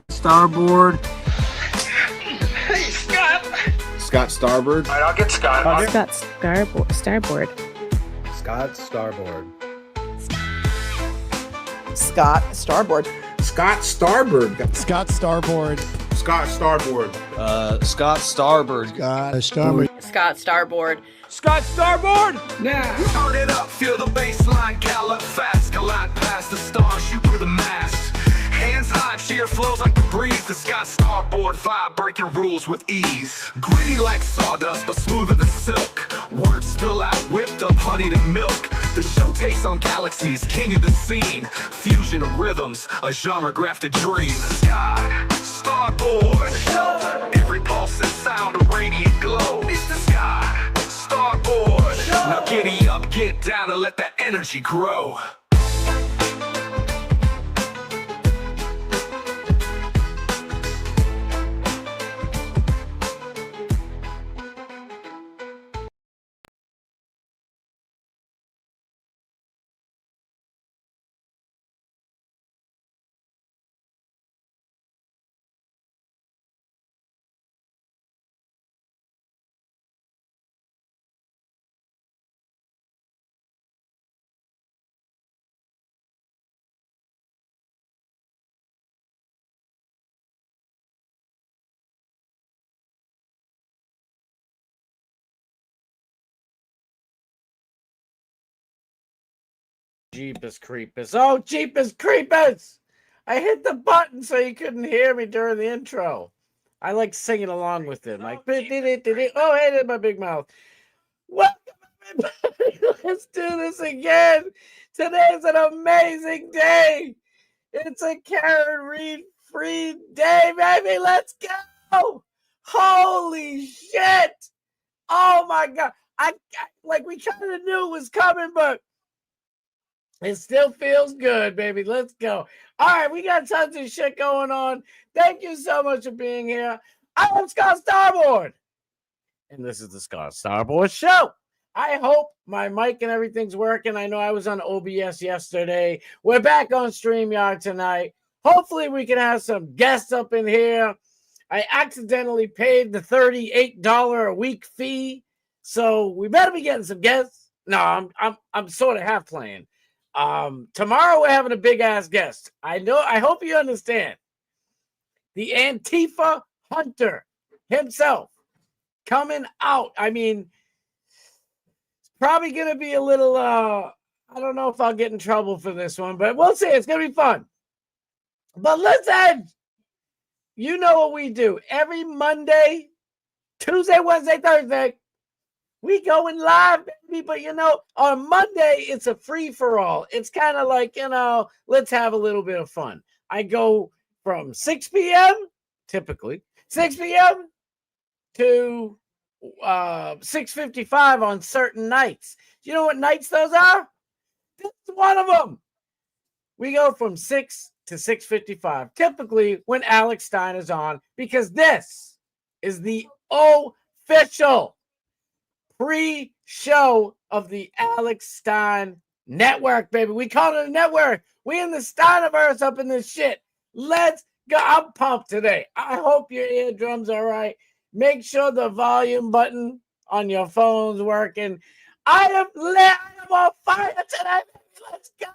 Starboard. Hey, Scott. Scott Starboard. All right, I'll get Scott. Starboard. Scott Starboard. Scott Starboard. Scott Starboard. Scott Starboard. Scott Starboard. Scott Starboard. Scott Starboard. Scott Starboard. Scott Starboard! Now, turn it up, feel the bass line, gallop fast, collide past the stars, shoot through the mast. Hands high, cheer flows like the breeze. The Scott Starboard vibe, breaking rules with ease. Gritty like sawdust, but smoother than silk. Words spill out, whipped up honey to milk. The show takes on galaxies, king of the scene. Fusion of rhythms, a genre-grafted dream. Scott Starboard. Every pulse and sound, a radiant glow. It's the Scott Starboard. Now giddy up, get down, and let that energy grow. Jeepers creepers. Oh, Jeepers creepers! I hit the button so you couldn't hear me during the intro. I like singing along with it. Like, oh, hey, there's my big mouth. Welcome, everybody. Let's do this again. Today's an amazing day. It's a Karen Reed free day, baby. Let's go. Holy shit. Oh, my God. I like, we kind of knew it was coming, but it still feels good, baby. Let's go. All right, we got tons of shit going on. Thank you so much for being here. I am Scott Starboard, and this is the Scott Starboard Show. I hope my mic and everything's working. I know I was on OBS yesterday. We're back on StreamYard tonight. Hopefully, we can have some guests up in here. I accidentally paid the $38 a week fee, so we better be getting some guests. No, I'm sort of half playing. Tomorrow we're having a big ass guest. I hope you understand. The Antifa hunter himself coming out. I mean, it's probably going to be a little, I don't know if I'll get in trouble for this one, but we'll see. It's going to be fun. But listen, you know what we do. Every Monday, Tuesday, Wednesday, Thursday, we going live, baby, but, on Monday, it's a free-for-all. It's kind of like, let's have a little bit of fun. I go from 6 p.m., typically, 6 p.m. to 6:55 on certain nights. You know what nights those are? This is one of them. We go from 6 to 6:55, typically when Alex Stein is on, because this is the official pre-show of the Alex Stein Network, baby. We call it a network. We in the Steiniverse up in this shit. Let's go. I'm pumped today. I hope your eardrums are right. Make sure the volume button on your phone's working. I am on fire today, baby. Let's go.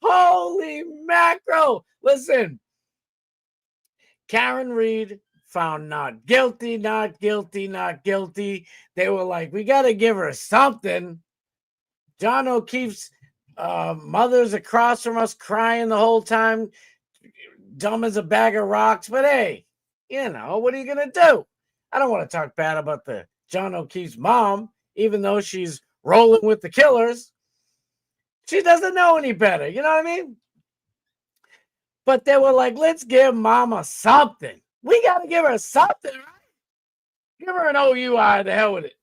Holy mackerel. Listen, Karen Reed found not guilty. They were like, we got to give her something. John O'Keefe's mother's across from us crying the whole time, dumb as a bag of rocks. But hey, what are you going to do? I don't want to talk bad about the John O'Keefe's mom, even though she's rolling with the killers. She doesn't know any better. You know what I mean? But they were like, let's give mama something. We got to give her something, right? Give her an OUI, the hell with it.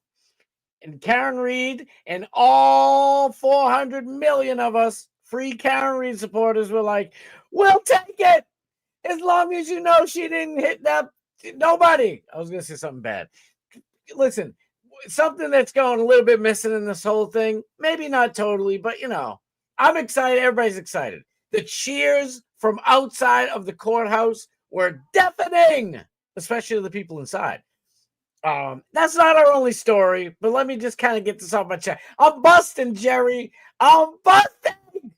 And Karen Reed and all 400 million of us free Karen Reed supporters were like, we'll take it as long as she didn't hit that. Nobody. I was going to say something bad. Listen, something that's going a little bit missing in this whole thing. Maybe not totally, but, I'm excited. Everybody's excited. The cheers from outside of the courthouse were deafening, especially to the people inside. That's not our only story, but let me just kind of get this off my chest. I'm busting, Jerry. I'm busting.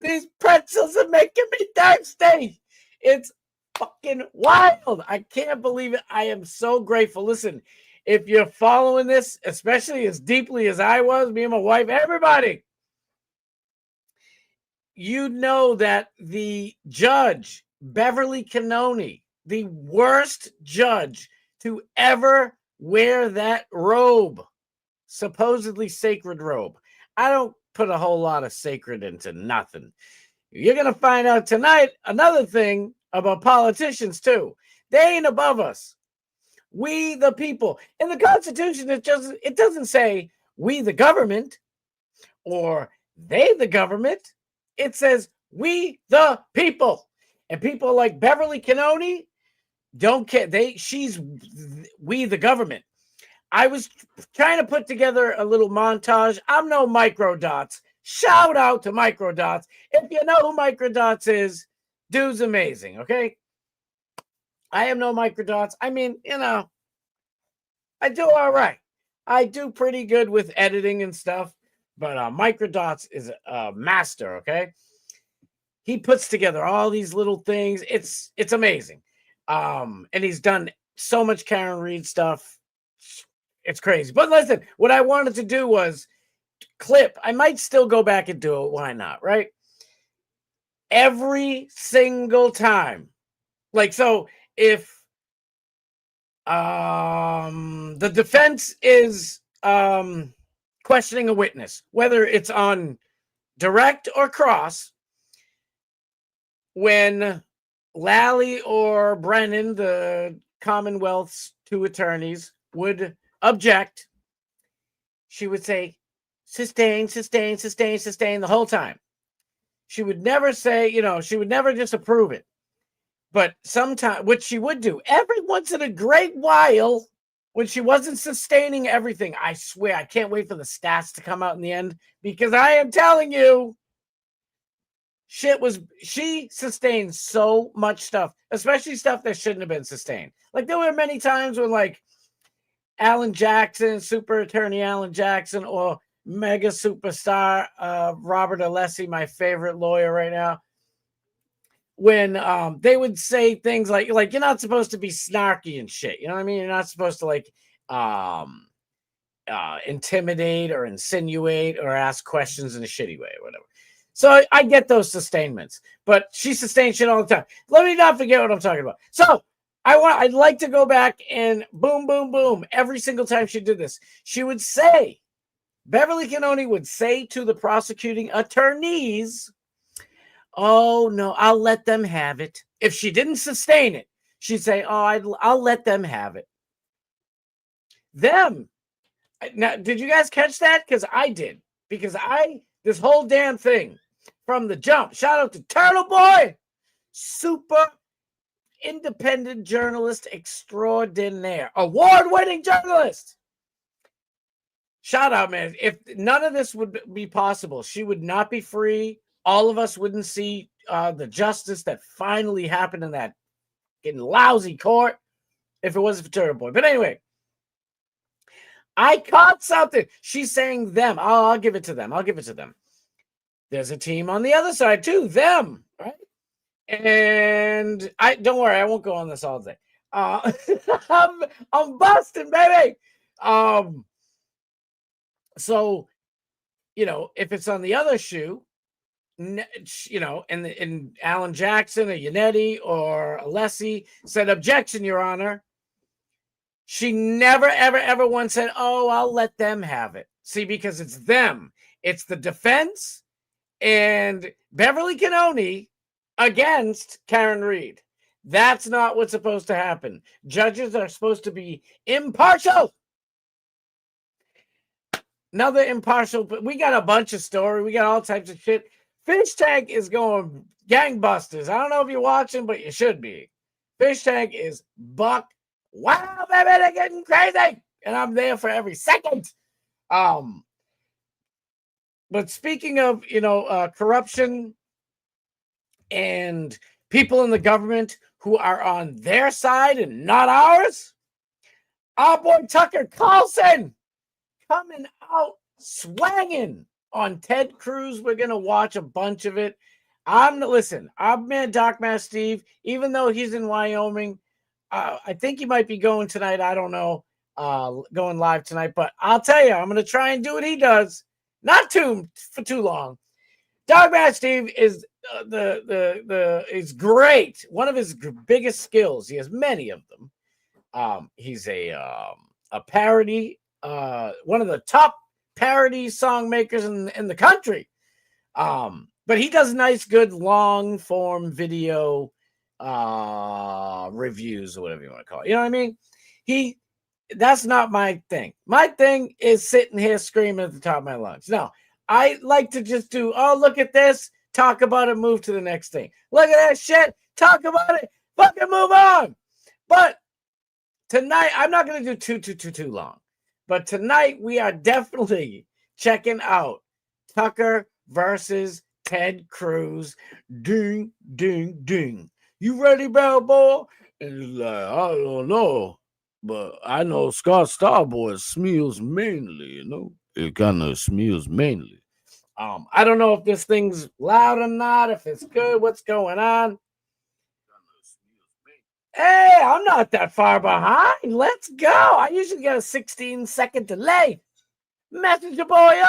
These pretzels are making me thirsty. It's fucking wild. I can't believe it. I am so grateful. Listen, if you're following this, especially as deeply as I was, me and my wife, everybody, you know that the judge, Beverly Cannoni, the worst judge to ever wear that robe, supposedly sacred robe. I don't put a whole lot of sacred into nothing. You're going to find out tonight another thing about politicians, too. They ain't above us. We, the people. In the Constitution, it doesn't say we, the government, or they, the government. It says we, the people. And people like Beverly Cannoni don't care. She's we, the government. I was trying to put together a little montage. I'm no Microdots. Shout out to Microdots. If you know who Microdots is, dude's amazing, okay? I am no Microdots. I mean, I do all right. I do pretty good with editing and stuff, but Microdots is a master, okay? He puts together all these little things. It's amazing. And he's done so much Karen Reed stuff. It's crazy. But listen, what I wanted to do was clip. I might still go back and do it. Why not, right? Every single time. Like, so if the defense is questioning a witness, whether it's on direct or cross, when Lally or Brennan, the Commonwealth's two attorneys, would object, she would say, sustain, sustain, sustain, sustain the whole time. She would never say, she would never just approve it. But sometimes, what she would do, every once in a great while, when she wasn't sustaining everything, I swear, I can't wait for the stats to come out in the end, because I am telling you, she sustained so much stuff, especially stuff that shouldn't have been sustained. Like, there were many times when, like, Alan Jackson, Super Attorney Alan Jackson, or mega superstar Robert Alessi, my favorite lawyer right now, when they would say things like you're not supposed to be snarky and shit. You know what I mean? You're not supposed to intimidate or insinuate or ask questions in a shitty way or whatever. So I get those sustainments, but she sustained shit all the time. Let me not forget what I'm talking about. So I'd like to go back and boom, boom, boom. Every single time she did this, she would say, Beverly Cannoni would say to the prosecuting attorneys, oh, no, I'll let them have it. If she didn't sustain it, she'd say, oh, I'll let them have it. Them. Now, did you guys catch that? Because I did. Because this whole damn thing from the jump, shout out to Turtle Boy, super independent journalist extraordinaire, award-winning journalist. Shout out, man. If none of this would be possible, she would not be free. All of us wouldn't see the justice that finally happened in that getting lousy court if it wasn't for Turtle Boy. But anyway, I caught something. She's saying them. Oh, I'll give it to them. I'll give it to them. There's a team on the other side too. Them, right? And don't worry, I won't go on this all day. I'm busting, baby. So, if it's on the other shoe, and Alan Jackson or Yannetti or Alessi said, objection, Your Honor. She never, ever, ever once said, oh, I'll let them have it. See, because it's them. It's the defense and Beverly Cannoni against Karen Reed. That's not what's supposed to happen. Judges are supposed to be impartial. Another impartial, but we got a bunch of story. We got all types of shit. Fish Tank is going gangbusters. I don't know if you're watching, but you should be. Fish Tank is buck. Wow, baby, they're getting crazy. And I'm there for every second. But speaking of, corruption and people in the government who are on their side and not ours. Our boy Tucker Carlson coming out swanging on Ted Cruz. We're going to watch a bunch of it. I'm man, Doc Mass Steve, even though he's in Wyoming, I think he might be going tonight. I don't know, going live tonight, but I'll tell you, I'm going to try and do what he does. Not for too long. Doc Mass Steve is is great. One of his biggest skills. He has many of them. He's a parody, one of the top parody song makers in the country. But he does nice, good long form video reviews or whatever you want to call it. You know what I mean? That's not my thing. My thing is sitting here screaming at the top of my lungs. No, I like to just do, oh, look at this, talk about it, move to the next thing. Look at that shit, talk about it, fucking move on. But tonight, I'm not going to do too long. But tonight, we are definitely checking out Tucker versus Ted Cruz. Ding, ding, ding. You ready, bell boy? And he's like, I don't know. But I know Scott Starboard smells mainly, you know. It kind of smells mainly. I don't know if this thing's loud or not, if it's good, what's going on. Hey, I'm not that far behind. Let's go. I usually get a 16-second delay. Message your boy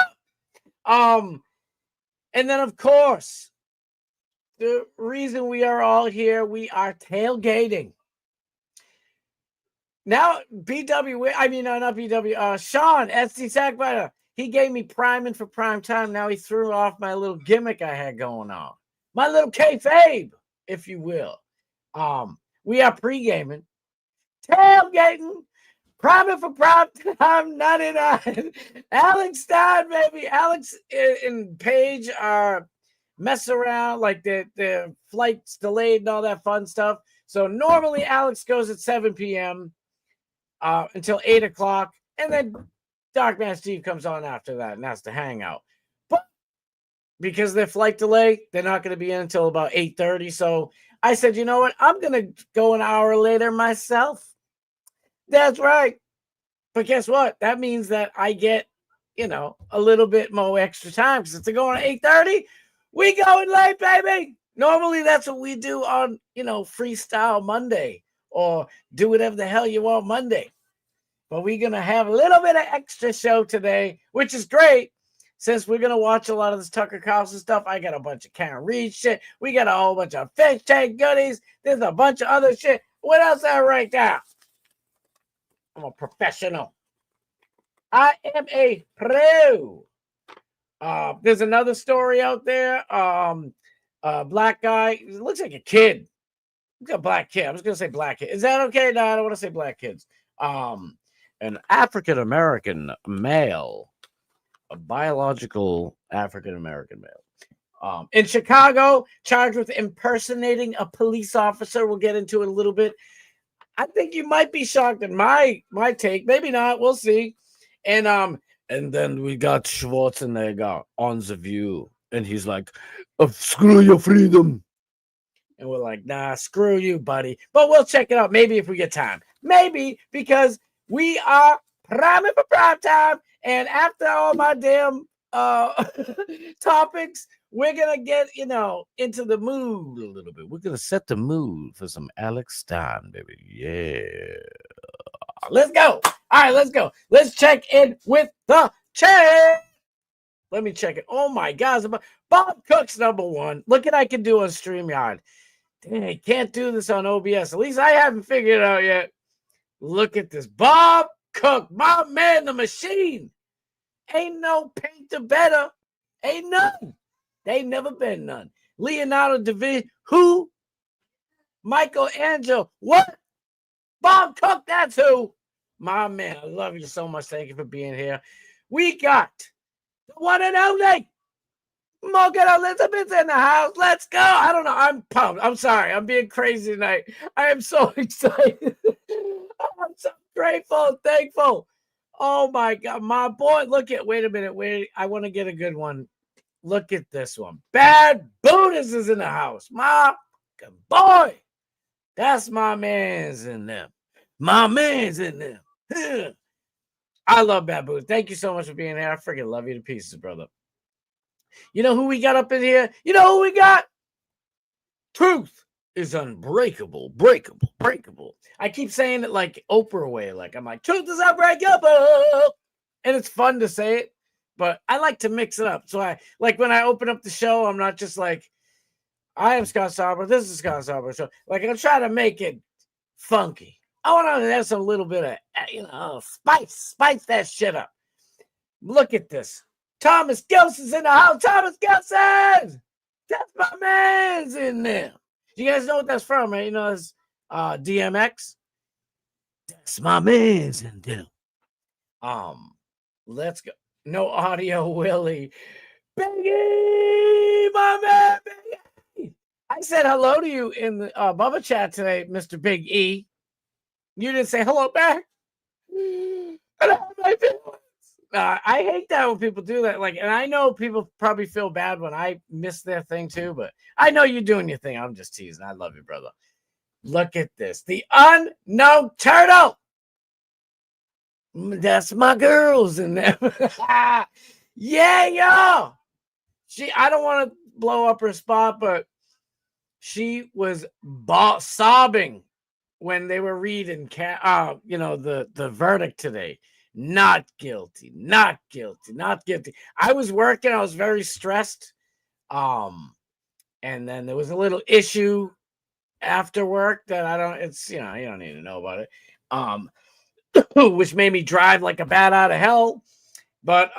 up. And then, of course, the reason we are all here, we are tailgating. Now, not BW, Sean, SD Sackbiter, he gave me priming for prime time. Now he threw off my little gimmick I had going on. My little kayfabe, if you will. We are pre-gaming, tailgating, priming for prime time 99. Alex Stein, baby. Alex and Paige are mess around, like the flight's delayed and all that fun stuff. So normally Alex goes at 7 p.m. Until 8 o'clock, and then Dark Man Steve comes on after that, and that's the hangout. But because their flight delay, they're not going to be in until about 8:30. So I said, you know what? I'm going to go an hour later myself. That's right. But guess what? That means that I get, a little bit more extra time, because if they're going at 8:30, we going late, baby. Normally that's what we do on, Freestyle Monday, or do whatever the hell you want Monday. But we're going to have a little bit of extra show today, which is great, since we're going to watch a lot of this Tucker Carlson stuff. I got a bunch of Karen Reed shit. We got a whole bunch of fish tank goodies. There's a bunch of other shit. What else I write down? I'm a professional. I am a pro. There's another story out there. Black guy. It looks like a kid. He's got a black kid. I was going to say black kid. Is that okay? No, I don't want to say black kids. An African-American male, a biological African-American male, in Chicago, charged with impersonating a police officer. We'll get into it a little bit. I think you might be shocked at my take. Maybe not. We'll see. And then we got Schwarzenegger on the View, and he's like, oh, "Screw your freedom." And we're like, nah, screw you, buddy. But we'll check it out. Maybe if we get time. Maybe, because we are priming for prime time. And after all my damn topics, we're going to get, into the mood a little bit. We're going to set the mood for some Alex Stein, baby. Yeah. Let's go. All right, let's go. Let's check in with the chat. Let me check it. Oh, my God. Bob Cook's number one. Look what I can do on StreamYard. Dang, I can't do this on OBS. At least I haven't figured it out yet. Look at this. Bob Cook, my man, the machine. Ain't no painter better. Ain't none. They ain't never been none. Leonardo da Vinci. Who? Michelangelo. What? Bob Cook, that's who. My man, I love you so much. Thank you for being here. We got the one and only Morgan Elizabeth's in the house. Let's go. I don't know. I'm pumped. I'm sorry. I'm being crazy tonight. I am so excited. I'm so grateful and thankful. Oh, my God. My boy. Wait a minute. Wait. I want to get a good one. Look at this one. Bad Buddhist is in the house. My boy. That's my man's in them. My man's in them. I love Babu. Thank you so much for being here. I freaking love you to pieces, brother. You know who we got up in here? You know who we got? Truth is unbreakable, breakable, breakable. I keep saying it like Oprah way. Like I'm like, truth is unbreakable. And it's fun to say it, but I like to mix it up. So I like when I open up the show, I'm not just like, I am Scott Starboard. This is Scott Starboard. So like I'm trying to make it funky. I want to have some little bit of spice that shit up. Look at this. Thomas Gelson's in the house. Thomas Gelson! That's my man's in there. You guys know what that's from, right? You know, it's DMX. That's my man's in there. Let's go. No audio, Willie. Biggie, my man, Biggie. I said hello to you in the Bubba chat today, Mr. Big E. You didn't say hello back. And I have my feelings. I hate that when people do that. Like, and I know people probably feel bad when I miss their thing too, but I know you're doing your thing. I'm just teasing. I love you, brother. Look at this. The unknown turtle. That's my girls in there. Yeah, yo. I don't want to blow up her spot, but she was sobbing when they were reading the verdict today. Not guilty, not guilty, not guilty. I was working, I was very stressed. And then there was a little issue after work that you don't need to know about it. Which made me drive like a bat out of hell. But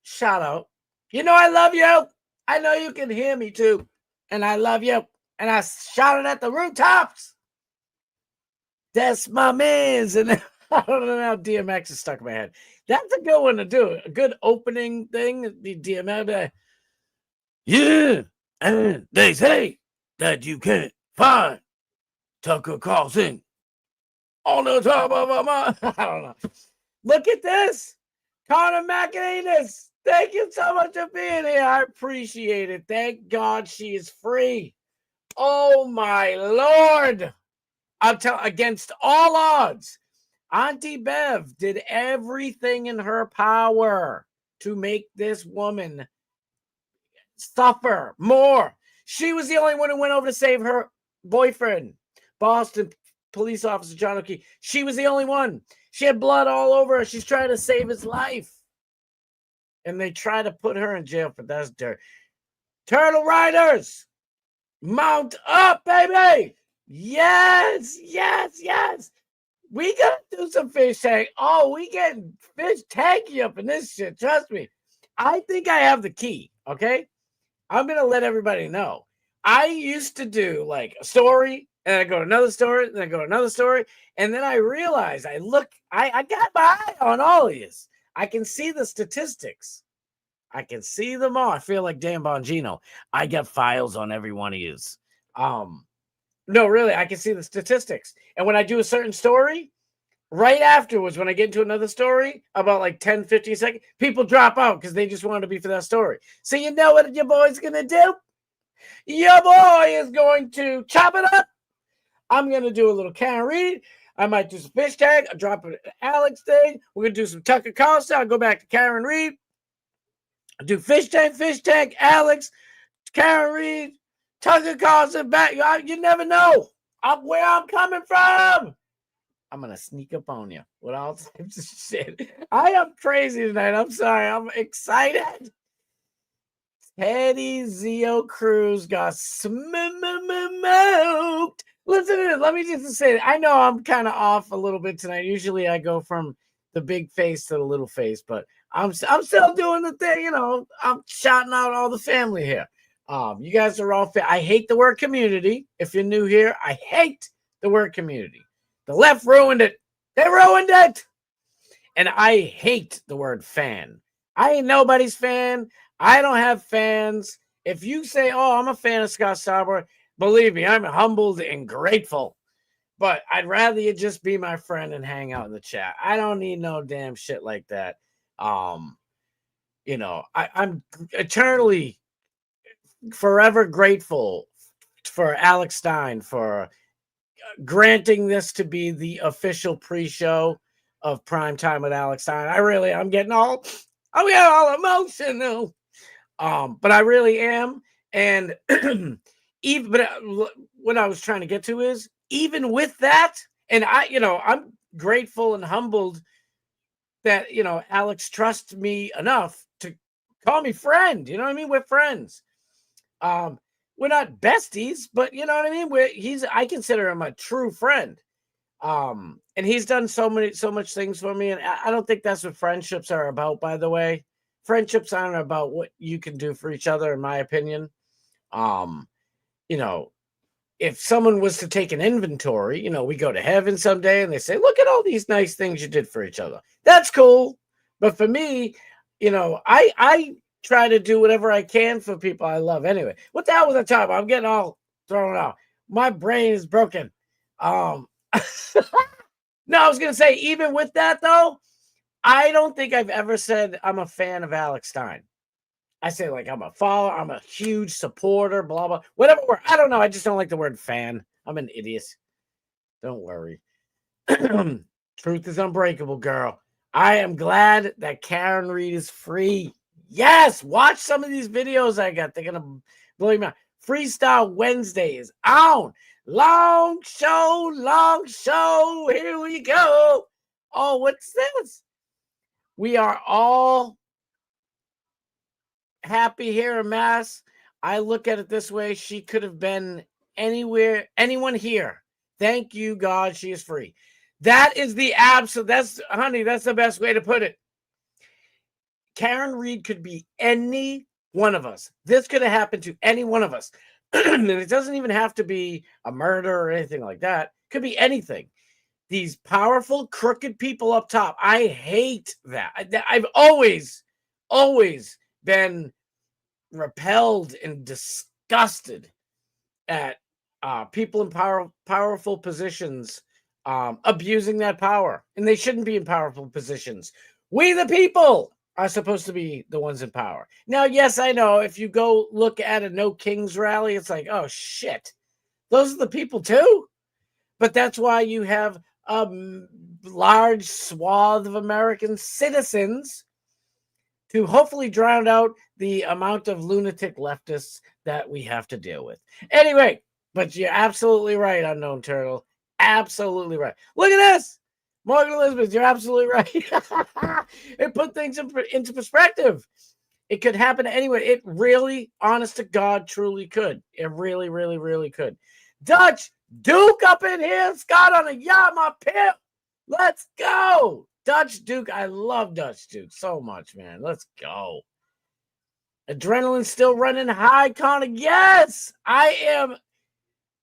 shout out. You know I love you. I know you can hear me too. And I love you. And I shouted at the rooftops. That's my man's. And I don't know how DMX is stuck in my head. That's a good one to do. A good opening thing. The DMX. Yeah. And they say that you can't find Tucker Carlson on the top of my mind. I don't know. Look at this. Connor McInnes. Thank you so much for being here. I appreciate it. Thank God she is free. Oh, my Lord. Against all odds, Auntie Bev did everything in her power to make this woman suffer more. She was the only one who went over to save her boyfriend, Boston police officer John O'Keefe. She was the only one. She had blood all over her. She's trying to save his life. And they try to put her in jail for that dirt. Turtle Riders, mount up, baby. Yes, yes, yes. We gotta do some fish tank. Oh, we getting fish tanky up in this shit. Trust me. I think I have the key. Okay. I'm gonna let everybody know. I used to do like a story, and I go to another story, then I go to another story, and then I realized I got my eye on all of these. I can see the statistics. I can see them all. I feel like Dan Bongino. I got files on every one of yous. No, really, I can see the statistics. And when I do a certain story, right afterwards, when I get into another story, about like 10, 15 seconds, people drop out because they just want to be for that story. So you know what your boy's going to do? Your boy is going to chop it up. I'm going to do a little Karen Reed. I might do some fish tag. I'll drop an Alex thing. We're going to do some Tucker Carlson. I'll go back to Karen Reed. I'll do fish tag, Alex, Karen Reed, Tucker Carlson back. You never know where I'm coming from. I'm going to sneak up on you with all types of shit. I am crazy tonight. I'm sorry. I'm excited. Teddy Zio Cruz got smoked. Listen to this. Let me just say it. I know I'm kind of off a little bit tonight. Usually I go from the big face to the little face, but I'm still doing the thing. You know, I'm shouting out all the family here. You guys are all I hate the word community. If you're new here, I hate the word community. The left ruined it. They ruined it. And I hate the word fan. I ain't nobody's fan. I don't have fans. If you say, oh, I'm a fan of Scott Starboard, believe me, I'm humbled and grateful. But I'd rather you just be my friend and hang out in the chat. I don't need no damn shit like that. You know, I'm eternally, forever grateful for Alex Stein, for granting this to be the official pre-show of Prime Time with Alex Stein. I'm getting all emotional. But I really am. And what I was trying to get to is, even with that, and I'm grateful and humbled that, Alex trusts me enough to call me friend. You know what I mean? We're friends. We're not besties, but you know what I mean? I consider him a true friend. And he's done so much things for me. And I don't think that's what friendships are about, by the way. Friendships aren't about what you can do for each other, in my opinion. If someone was to take an inventory, we go to heaven someday and they say, look at all these nice things you did for each other. That's cool. But for me, I try to do whatever I can for people I love anyway. What the hell was I talking about? I'm getting all thrown out. My brain is broken. No, I was going to say, even with that, though, I don't think I've ever said I'm a fan of Alex Stein. I say, like, I'm a follower, I'm a huge supporter, blah, blah, whatever word. I don't know. I just don't like the word fan. I'm an idiot. Don't worry. Truth is unbreakable, girl. I am glad that Karen Reed is free. Yes, watch some of these videos I got. They're going to blow you mind. Freestyle Wednesday is on. Long show. Here we go. Oh, what's this? We are all happy here in Mass. I look at it this way. She could have been anyone here. Thank you, God, she is free. That is the absolute, that's the best way to put it. Karen Reed could be any one of us. This could have happened to any one of us. And it doesn't even have to be a murder or anything like that. It could be anything. These powerful, crooked people up top. I hate that. I've always been repelled and disgusted at people in powerful positions abusing that power. And they shouldn't be in powerful positions. We, the people, are supposed to be the ones in power. Now, yes, I know if you go look at a No Kings rally, it's like, oh, shit. Those are the people too? But that's why you have a large swath of American citizens to hopefully drown out the amount of lunatic leftists that we have to deal with. Anyway, but you're absolutely right, Unknown Turtle. Absolutely right. Look at this. Morgan Elizabeth, you're absolutely right. It put things into perspective. It could happen anywhere. It really, honest to God, truly could. It really, really, really could. Dutch Duke up in here. Scott on a yacht, my pimp. Let's go. Dutch Duke. I love Dutch Duke so much, man. Let's go. Adrenaline's still running high, Connor. Yes, I am.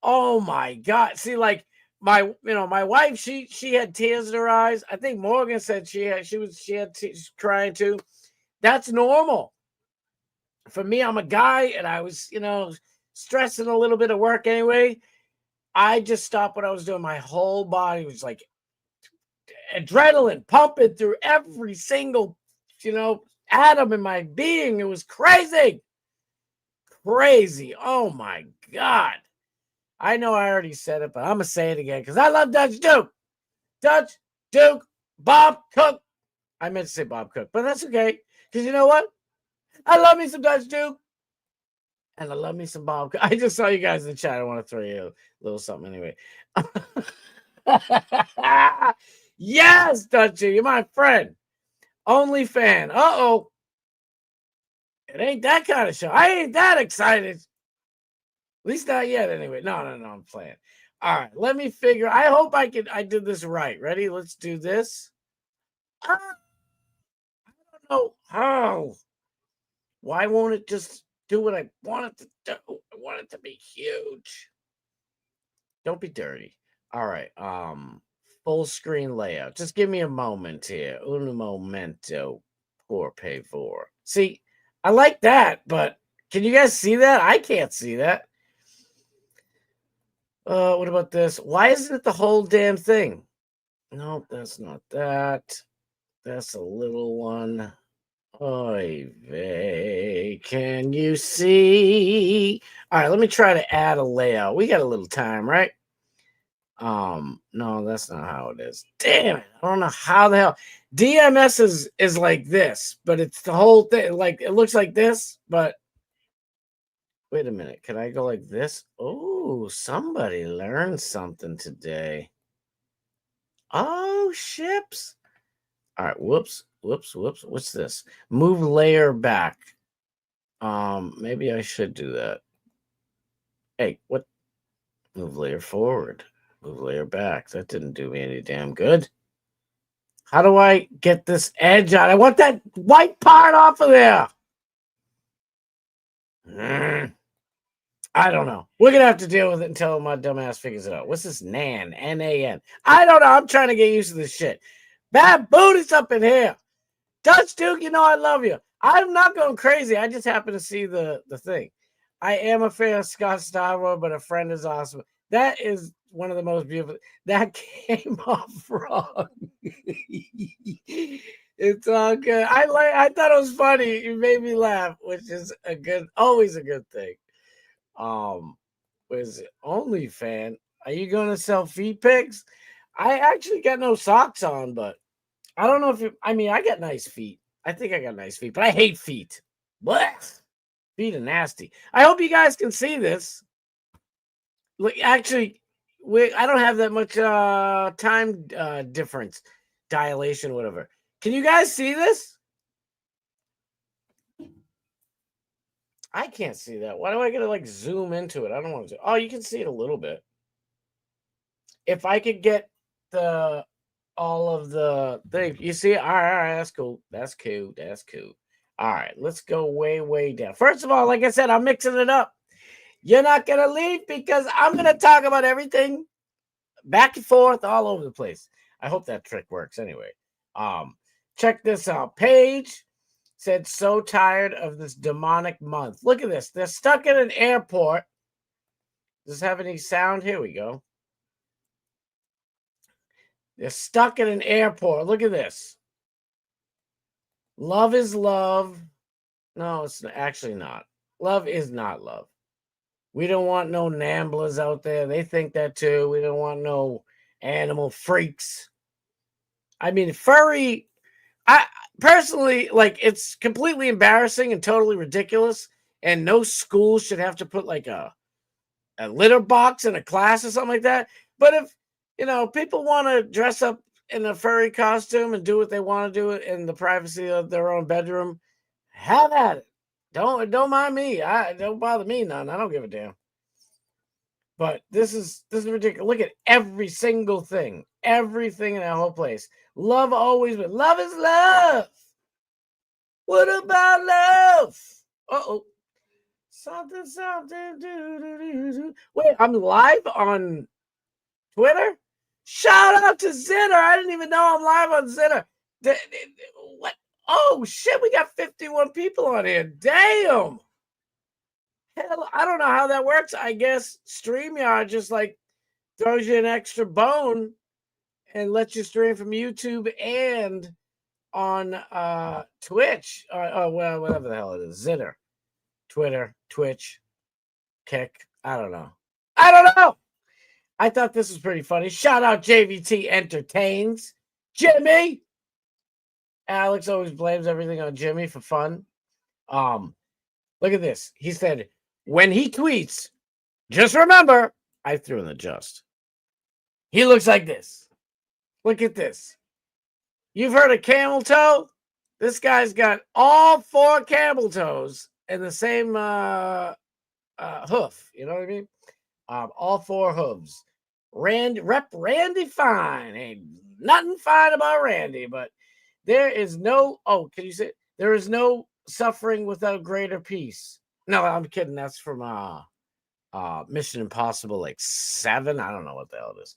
Oh my God. See, like my wife, she had tears in her eyes. I think Morgan said she had tears crying too. That's normal. For me, I'm a guy and I was, stressing a little bit of work anyway. I just stopped what I was doing. My whole body was like adrenaline pumping through every single, atom in my being. It was crazy. Crazy. Oh my God. I know I already said it, but I'm going to say it again because I love Dutch Duke. Dutch Duke, Bob Cook. I meant to say Bob Cook, but that's okay. Because you know what? I love me some Dutch Duke. And I love me some Bob Cook. I just saw you guys in the chat. I want to throw you a little something anyway. Yes, Dutchy, you're my friend. Only fan. Uh-oh. It ain't that kind of show. I ain't that excited. At least not yet, anyway. No, I'm playing. All right, let me figure. I hope I did this right. Ready? Let's do this. I don't know how. Why won't it just do what I want it to do? I want it to be huge. Don't be dirty. All right. Full screen layout. Just give me a moment here. Un momento, por favor. See, I like that, but can you guys see that? I can't see that. What about this? Why isn't it the whole damn thing? No, that's not that. That's a little one. Oy vey. Can you see? All right, let me try to add a layout. We got a little time, right? No, that's not how it is. Damn it. I don't know how the hell. DMS is like this, but it's the whole thing. Like it looks like this, but wait a minute. Can I go like this? Oh, somebody learned something today. Oh, ships. All right, whoops. What's this? Move layer back. Maybe I should do that. Hey, what? Move layer forward. Move layer back. That didn't do me any damn good. How do I get this edge out? I want that white part off of there. I don't know. We're going to have to deal with it until my dumbass figures it out. What's this NAN? N-A-N. I don't know. I'm trying to get used to this shit. Bad booty's up in here. Dutch Duke, you know I love you. I'm not going crazy. I just happen to see the thing. I am a fan of Scott Starboard, but a friend is awesome. That is one of the most beautiful. That came off wrong. It's all good. I thought it was funny. It made me laugh, which is always a good thing. Was it OnlyFans? Are you going to sell feet pics? I actually got no socks on, but I don't know if I got nice feet. I think I got nice feet, but I hate feet. Blech. Feet are nasty. I hope you guys can see this. Look, actually, I don't have that much time difference, dilation, whatever. Can you guys see this? I can't see that. Why do I gotta like zoom into it? I don't want to. Oh, you can see it a little bit. If I could get all of the things, you see, all right, that's cool. That's cool. All right, let's go way down. First of all, like I said, I'm mixing it up. You're not going to leave because I'm going to talk about everything back and forth all over the place. I hope that trick works anyway. Check this out. Paige said, so tired of this demonic month. Look at this. They're stuck in an airport. Does this have any sound? Here we go. They're stuck in an airport. Look at this. Love is love. No, it's actually not. Love is not love. We don't want no namblers out there. They think that too. We don't want no animal freaks. I mean, furry, I personally, like, it's completely embarrassing and totally ridiculous. And no school should have to put like a litter box in a class or something like that. But if, people want to dress up in a furry costume and do what they want to do in the privacy of their own bedroom, have at it. Don't mind me. Don't bother me none. I don't give a damn. But this is ridiculous. Look at every single thing. Everything in that whole place. Love always, but love is love. What about love? Uh-oh. Something. Wait, I'm live on Twitter? Shout out to Zitter. I didn't even know I'm live on Zitter. What? Oh, shit. We got 51 people on here. Damn. Hell, I don't know how that works. I guess StreamYard just like throws you an extra bone and lets you stream from YouTube and on Twitch. Well, whatever the hell it is. Zitter. Twitter, Twitch, Kick. I don't know. I thought this was pretty funny. Shout out JVT Entertains. Jimmy. Alex always blames everything on Jimmy for fun. Look at this. He said, when he tweets, just remember, I threw in the just. He looks like this. Look at this. You've heard of camel toe? This guy's got all 4 camel toes in the same hoof. You know what I mean? All 4 hooves. Randy Fine. Ain't nothing fine about Randy, but there is no, can you say, there is no suffering without greater peace. No, I'm kidding. That's from Mission Impossible, like 7. I don't know what the hell it is.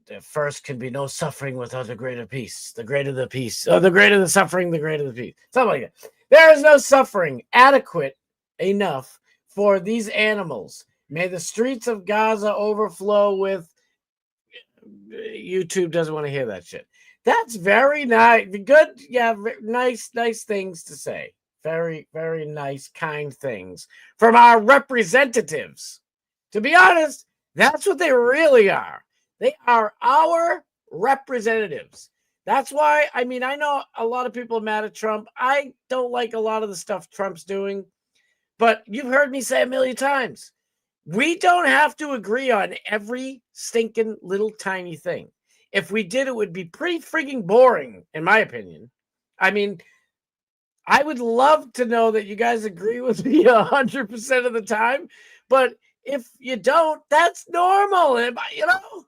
The first can be no suffering without a greater peace. The greater the peace. Oh, the greater the suffering, the greater the peace. Something like that. There is no suffering adequate enough for these animals. May the streets of Gaza overflow with... YouTube doesn't want to hear that shit. That's very nice. Good. Yeah, nice things to say. Very, very nice, kind things from our representatives. To be honest, That's what they really are. They are our representatives. That's why, I mean, I know a lot of people are mad at Trump. I don't like a lot of the stuff Trump's doing, but you've heard me say a million times, we don't have to agree on every stinking little tiny thing. If we did, it would be pretty freaking boring, in my opinion. I mean, I would love to know that you guys agree with me 100% of the time, but if you don't, that's normal, you know?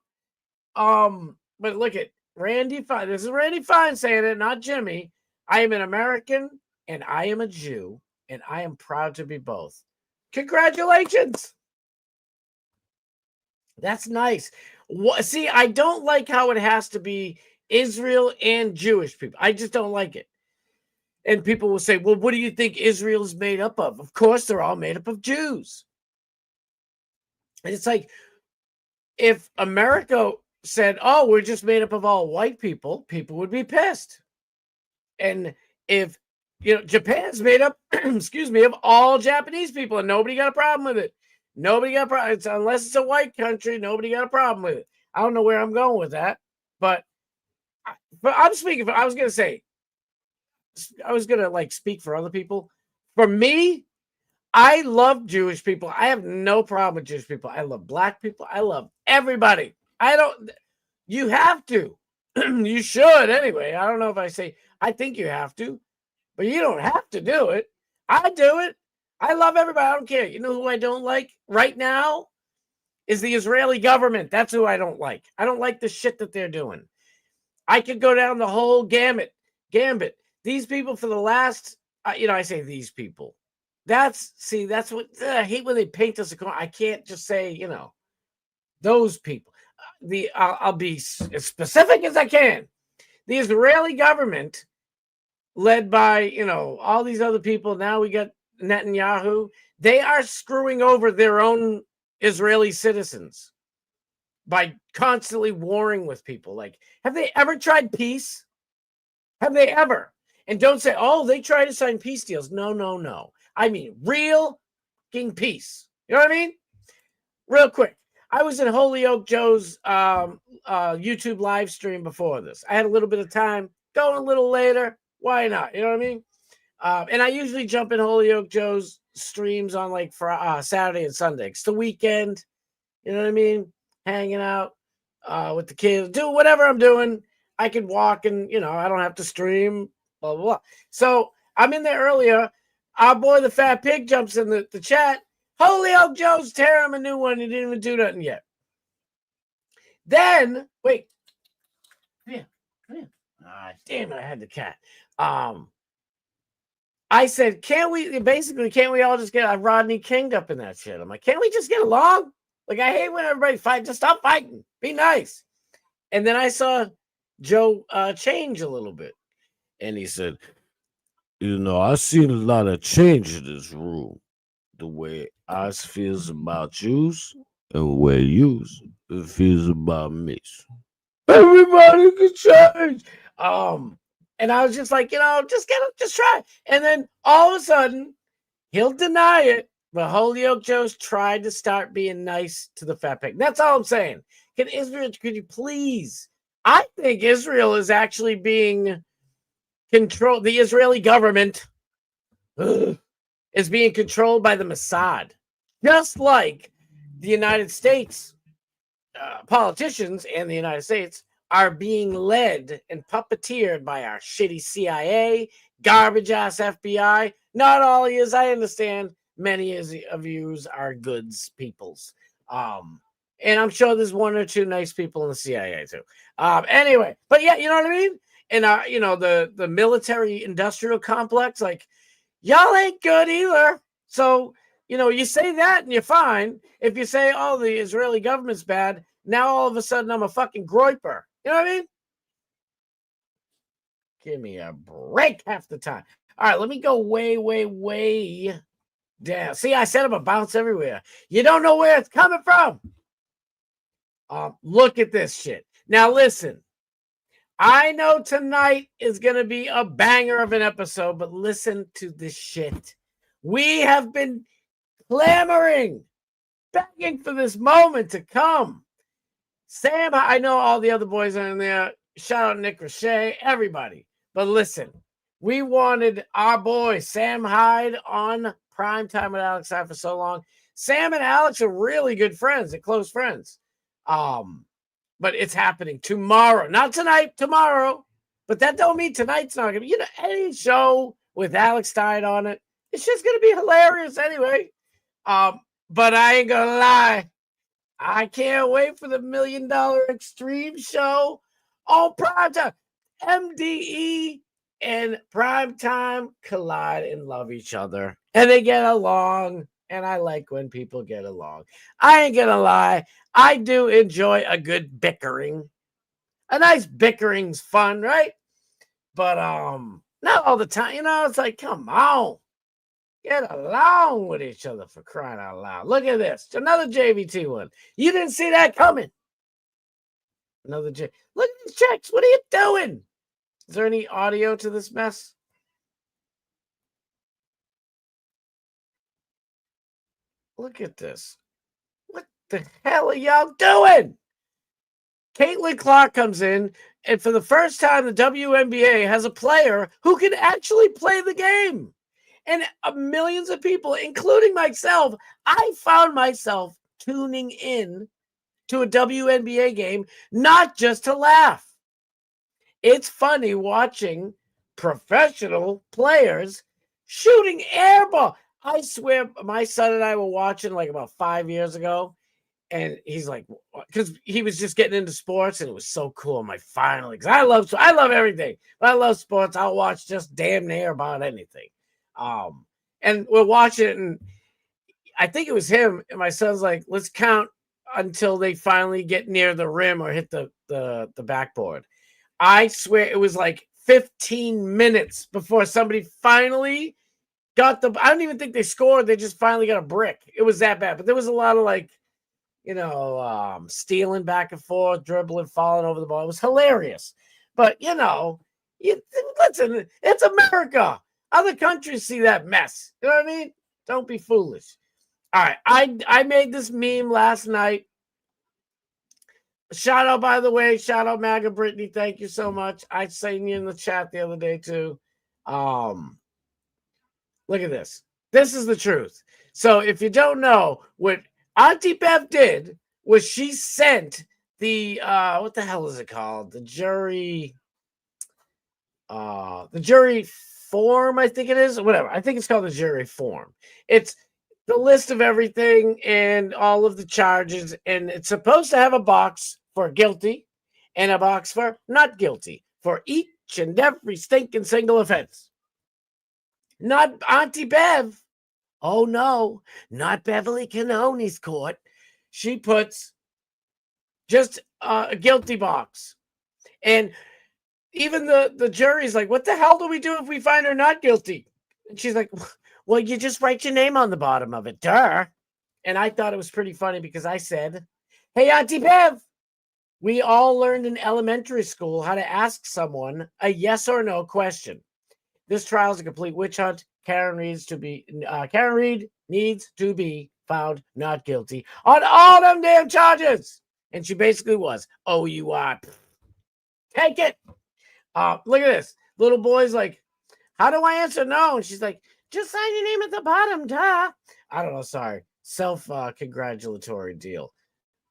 But look at Randy Fine. This is Randy Fine saying it, not Jimmy. I am an American and I am a Jew, and I am proud to be both. Congratulations. That's nice. See, I don't like how it has to be Israel and Jewish people. I just don't like it. And people will say, well, what do you think Israel is made up of? Of course, they're all made up of Jews. And it's like, if America said, oh, we're just made up of all white people, people would be pissed. And if, you know, Japan's made up, excuse me, of all Japanese people, and nobody got a problem with it. Nobody got a problem. Unless it's a white country, nobody got a problem with it. I don't know where I'm going with that. But I'm speaking for, I was going to like speak for other people. For me, I love Jewish people. I have no problem with Jewish people. I love black people. I love everybody. You have to. You should anyway. I don't know if I say, I think you have to, but you don't have to do it. I do it. I love everybody. I don't care. You know who I don't like right now is the Israeli government. That's who I don't like. I don't like the shit that they're doing. I could go down the whole gambit. These people for the last, I say these people. That's what I hate when they paint us a corner. I can't just say, those people. I'll be as specific as I can. The Israeli government, led by, all these other people. Now we got Netanyahu. They are screwing over their own Israeli citizens by constantly warring with people. Like, have they ever tried peace? Have they ever? And don't say, oh, they try to sign peace deals. No. I mean, real fucking peace. You know what I mean? Real quick. I was in Holyoke Joe's YouTube live stream before this. I had a little bit of time, going a little later. Why not? You know what I mean? And I usually jump in Holyoke Joe's streams on like Saturday and Sunday. It's the weekend. You know what I mean? Hanging out with the kids, do whatever I'm doing. I could walk and, I don't have to stream, blah, blah, blah. So I'm in there earlier. Our boy, the Fat Pig, jumps in the chat. Holyoke Joe's tearing him a new one. He didn't even do nothing yet. Then, wait. Come here. Damn it, I had the cat. I said, can't we all just get Rodney King up in that shit? I'm like, can't we just get along? Like, I hate when everybody fights. Just stop fighting. Be nice. And then I saw Joe change a little bit. And he said, I seen a lot of change in this room. The way I feels about Jews and the way you feels about me. Everybody can change. And I was just like, just try. And then all of a sudden, he'll deny it. But Holyoke Joe's tried to start being nice to the Fat Pig. That's all I'm saying. Could you please? I think Israel is actually being controlled. The Israeli government is being controlled by the Mossad. Just like the United States politicians and the United States are being led and puppeteered by our shitty CIA, garbage ass FBI. Not all of yous, I understand. Many of yous are goods peoples. And I'm sure there's one or two nice people in the CIA too. Anyway, but yeah, you know what I mean? And the military industrial complex, like, y'all ain't good either. So, you say that and you're fine. If you say, oh, the Israeli government's bad, now all of a sudden I'm a fucking groiper. You know what I mean? Give me a break half the time. All right, let me go way, way, way down. See, I said I'm a bounce everywhere. You don't know where it's coming from. Look at this shit. Now, listen. I know tonight is going to be a banger of an episode, but listen to this shit. We have been clamoring begging for this moment to come. Sam, I know all the other boys are in there. Shout out Nick Roche, everybody. But listen, we wanted our boy Sam Hyde on Primetime with Alex Hyde for so long. Sam and Alex are really good friends. They're close friends. But it's happening tomorrow. Not tonight, tomorrow. But that don't mean tonight's not going to be. Any show with Alex Stein on it, it's just going to be hilarious anyway. But I ain't going to lie. I can't wait for the $1 Million Extreme show on Primetime. MDE and Primetime collide and love each other. And they get along. And I like when people get along. I ain't going to lie. I do enjoy a good bickering. A nice bickering's fun, right? But not all the time. It's like, come on. Get along with each other for crying out loud. Look at this. Another JVT one. You didn't see that coming. Look at these checks. What are you doing? Is there any audio to this mess? Look at this. What the hell are y'all doing? Caitlin Clark comes in, and for the first time, the WNBA has a player who can actually play the game. And millions of people, including myself, I found myself tuning in to a WNBA game, not just to laugh. It's funny watching professional players shooting air ball. I swear, my son and I were watching like about 5 years ago. And he's like, because he was just getting into sports, and it was so cool. I'm like, finally, because I love everything. But I love sports. I'll watch just damn near about anything. And we're watching it, and I think it was him. And my son's like, let's count until they finally get near the rim or hit the backboard. I swear it was like 15 minutes before somebody finally got I don't even think they scored. They just finally got a brick. It was that bad. But there was a lot of like, stealing back and forth, dribbling, falling over the ball. It was hilarious. But, listen, it's America. Other countries see that mess. You know what I mean? Don't be foolish. All right. I made this meme last night. Shout out, by the way. Shout out, MAGA Brittany. Thank you so much. I seen you in the chat the other day, too. Look at this. This is the truth. So if you don't know what Auntie Bev did was she sent the what the hell is it called? The jury form, I think it is, or whatever. I think it's called the jury form. It's the list of everything and all of the charges, and it's supposed to have a box for guilty and a box for not guilty for each and every stinking single offense. Not Auntie Bev. Oh, no, not Beverly Cannoni's court. She puts just a guilty box. And even the jury's like, what the hell do we do if we find her not guilty? And she's like, well, you just write your name on the bottom of it. Duh. And I thought it was pretty funny because I said, hey, Auntie Bev, we all learned in elementary school how to ask someone a yes or no question. This trial is a complete witch hunt. Karen Reed needs to be found not guilty on all them damn charges. And she basically was. Oh, you are. Take it. Look at this. Little boy's like, how do I answer no? And she's like, just sign your name at the bottom, duh. I don't know. Sorry. Self-congratulatory deal.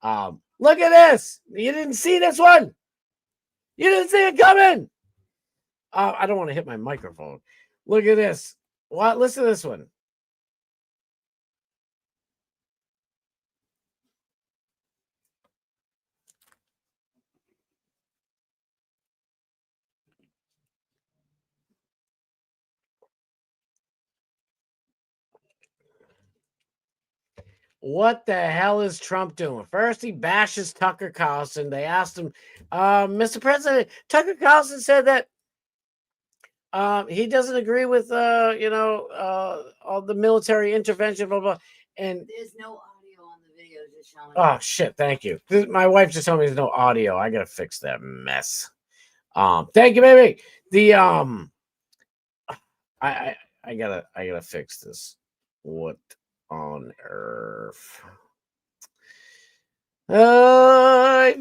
Look at this. You didn't see this one. You didn't see it coming. I don't want to hit my microphone. Look at this. What? Listen to this one. What the hell is Trump doing? First, he bashes Tucker Carlson. They asked him, Mr. President, Tucker Carlson said that he doesn't agree with, all the military intervention, blah, blah. And there's no audio on the video. Just showing. Oh, shit. Thank you. My wife just told me there's no audio. I got to fix that mess. Thank you, baby. I gotta fix this. What on earth? I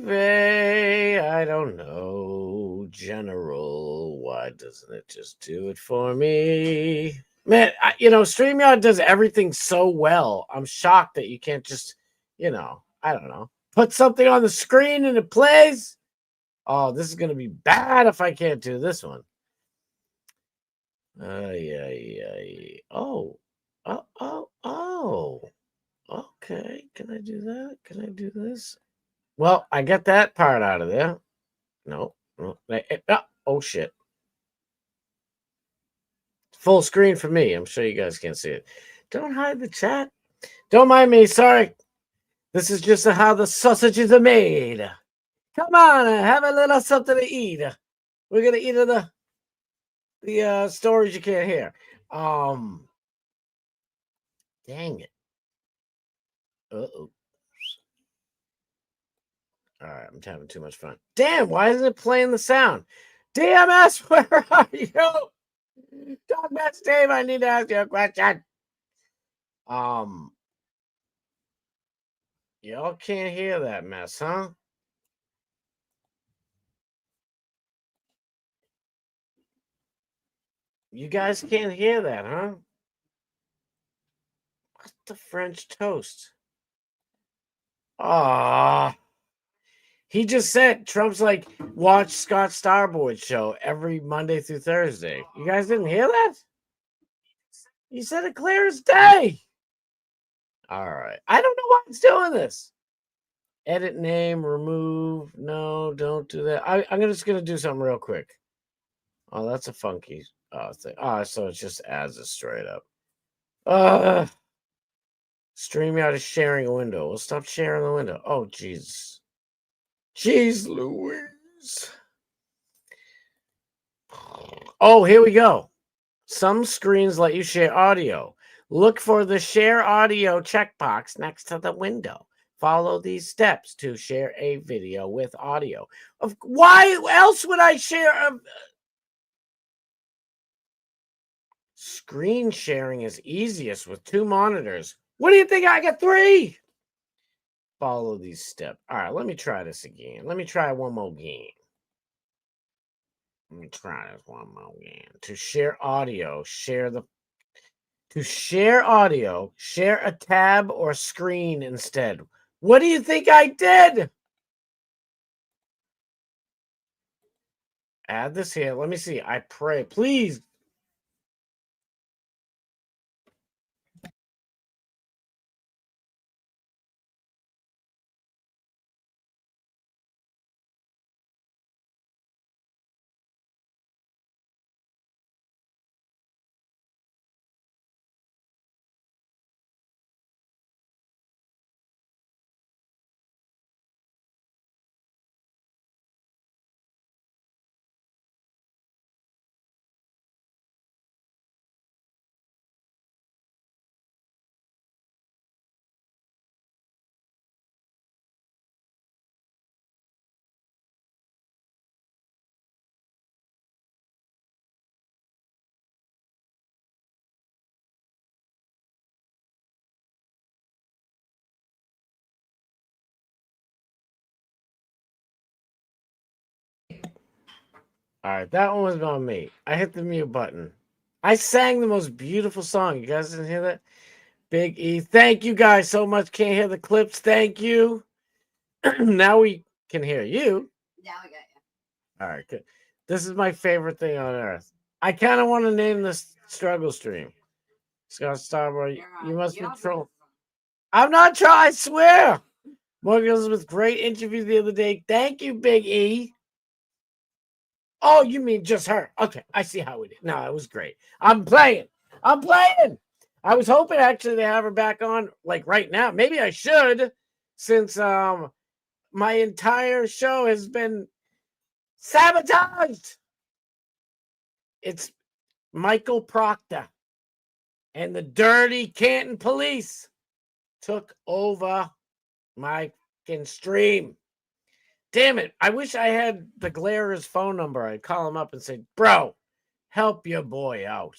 don't know, General. Why doesn't it just do it for me? Man, StreamYard does everything so well. I'm shocked that you can't just, I don't know, put something on the screen and it plays. Oh, this is going to be bad if I can't do this one. Oh. Okay. Can I do that? Can I do this? Well, I get that part out of there. No. Oh, shit. Full screen for me. I'm sure you guys can't see it. Don't hide the chat. Don't mind me. Sorry. This is just how the sausages are made. Come on, have a little something to eat. We're going to eat the stories you can't hear. Dang it. Uh-oh. All right, I'm having too much fun. Damn, why isn't it playing the sound? DMS, where are you? Dog Match Dave, I need to ask you a question. Y'all can't hear that mess, huh? You guys can't hear that, huh? What's the French toast? Ah. He just said Trump's like, watch Scott Starboard show every Monday through Thursday. You guys didn't hear that? He said it clear as day. All right. I don't know why it's doing this. Edit name, remove. No, don't do that. I'm just going to do something real quick. Oh, that's a funky thing. Oh, so it just adds it straight up. StreamYard is sharing a window. Well, stop sharing the window. Oh, jeez. Jeez Louise. Oh, here we go. Some screens let you share audio. Look for the share audio checkbox next to the window. Follow these steps to share a video with audio. Why else would I share a... Screen sharing is easiest with 2 monitors. What do you think? I got 3. Follow these steps. All right, let me try this again. Let me try one more game. Let me try this one more again. To share audio, share a tab or screen instead. What do you think I did? Add this here. Let me see. I pray. Please. All right, that one was on me. I hit the mute button. I sang the most beautiful song. You guys didn't hear that? Big E. Thank you guys so much. Can't hear the clips. Thank you. Now we can hear you. Now I got you. All right, good. This is my favorite thing on earth. I kind of want to name this struggle stream. Scott Starboard, you must be trolling. I'm not trying, I swear. Morgan Elizabeth, great interview the other day. Thank you, Big E. Oh, you mean just her? Okay, I see how it is. No, it was great. I'm playing. I was hoping actually to have her back on like right now. Maybe I should, since my entire show has been sabotaged. It's Michael Proctor and the dirty Canton police took over my stream. Damn it. I wish I had the Glare's phone number. I'd call him up and say, bro, help your boy out.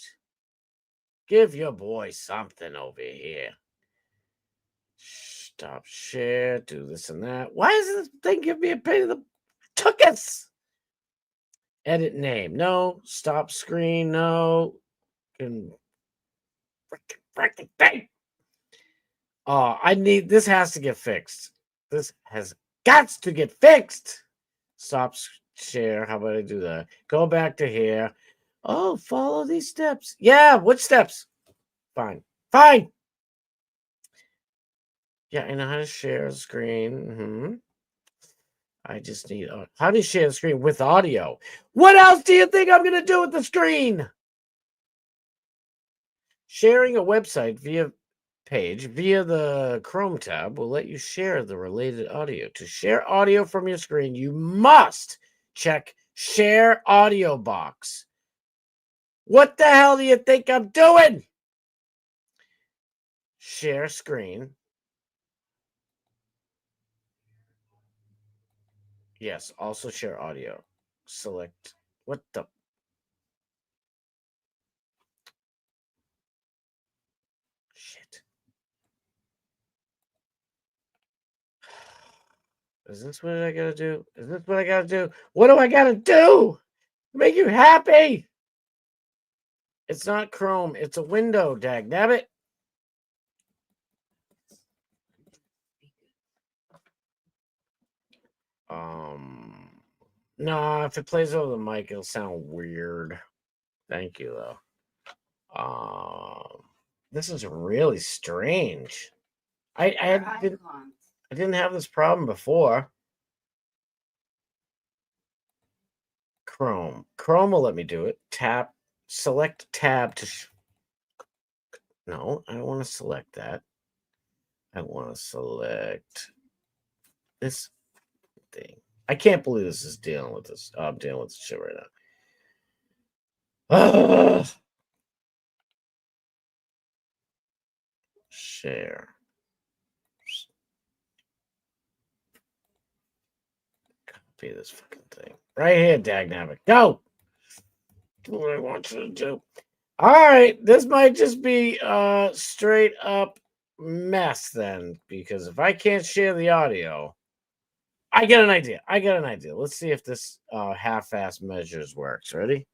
Give your boy something over here. Stop share. Do this and that. Why does this thing give me a pain in the tuchus? Edit name. No. Stop screen. No. Freaking thing. Oh, this has to get fixed. This has got to get fixed. Stop share. How about I do that? Go back to here. Oh, follow these steps. Yeah, which steps? Fine. Fine. Yeah, I know how to share a screen. I just need... how do you share the screen with audio? What else do you think I'm going to do with the screen? Sharing a website via the Chrome tab will let you share the related audio. To share audio from your screen, you must check Share Audio box. What the hell do you think I'm doing? Share screen. Yes, also share audio. Select. What the? Shit. Is this what I gotta do? Is this what I gotta do? What do I gotta do to make you happy? It's not Chrome. It's a window, dagnabbit. No, if it plays over the mic, it'll sound weird. Thank you, though. This is really strange. I didn't have this problem before. Chrome will let me do it. Select tab to. No, I don't want to select that. I want to select this thing. I can't believe this is dealing with this. I'm dealing with this shit right now. Share. Copy this fucking thing. Right here, dagnabbit. Go! Do what I want you to do. All right. This might just be straight up mess then. Because if I can't share the audio... I get an idea. Let's see if this half-ass measures works. Ready?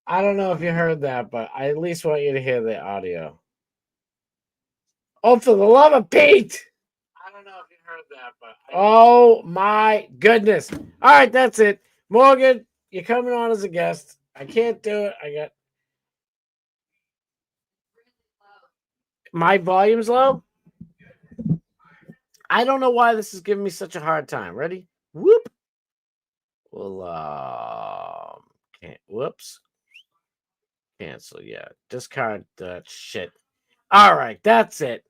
I don't know if you heard that, but I at least want you to hear the audio. Oh, for the love of Pete! I don't know if you heard that, but oh my goodness. All right, that's it. Morgan, you're coming on as a guest. I can't do it. I got my volume's low. I don't know why this is giving me such a hard time. Ready? Whoop. Well, whoops. Cancel. Yeah. Discard that shit. All right, that's it.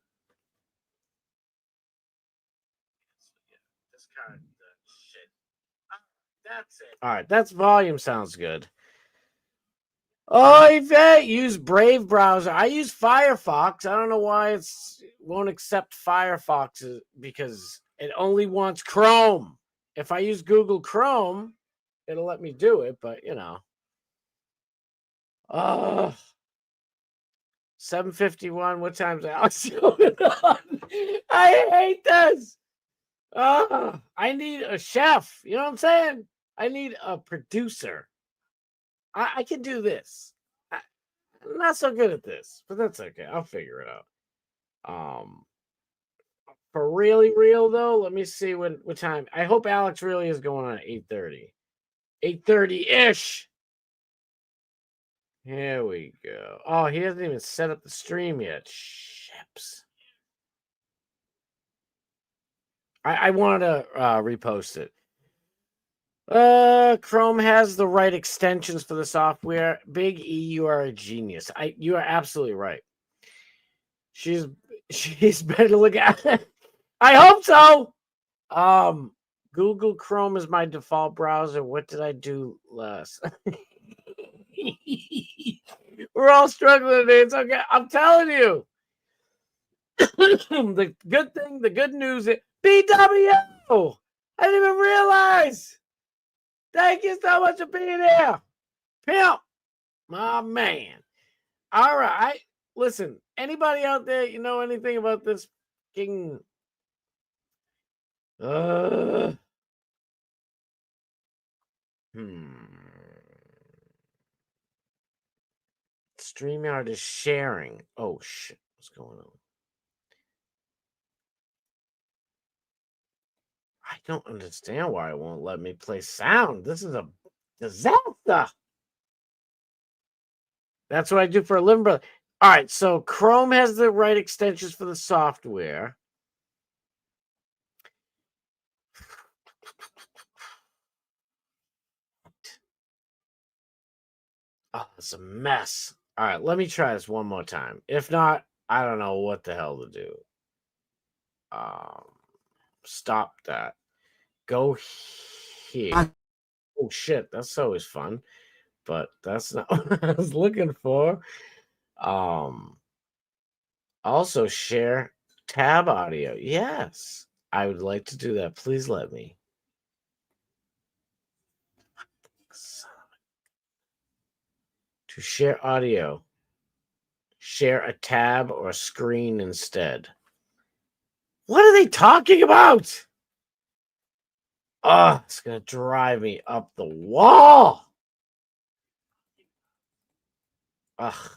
That's it. All right, that's volume sounds good. Oh, Yvette, use Brave browser. I use Firefox. I don't know why it won't accept Firefox because it only wants Chrome. If I use Google Chrome, it'll let me do it, but you know. 7:51. What time's Alex going on? I hate this. I need a chef. You know what I'm saying? I need a producer. I can do this. I'm not so good at this, but that's okay. I'll figure it out. For really real though, let me see what time. I hope Alex really is going on at 8:30. 8:30-ish. Here we go. Oh, he hasn't even set up the stream yet. Ships. I wanted to repost it. Chrome has the right extensions for the software. Big E, you are a genius. You are absolutely right. She's better to look at. I hope so. Google Chrome is my default browser. What did I do last? We're all struggling today. It's okay. I'm telling you. The good thing, the good news is BW. I didn't even realize. Thank you so much for being here. Pimp, my man. All right. Listen, anybody out there, you know anything about this fucking StreamYard is sharing. Oh shit. What's going on? I don't understand why it won't let me play sound. This is a disaster. That's what I do for a living, brother. All right, so Chrome has the right extensions for the software. Oh, it's a mess. All right, let me try this one more time. If not, I don't know what the hell to do. Stop that. Go here. Oh shit, that's always fun, but that's not what I was looking for. Also share tab audio. Yes, I would like to do that. Please let me. To share audio, share a tab or screen instead. What are they talking about? Oh, it's going to drive me up the wall. Ugh.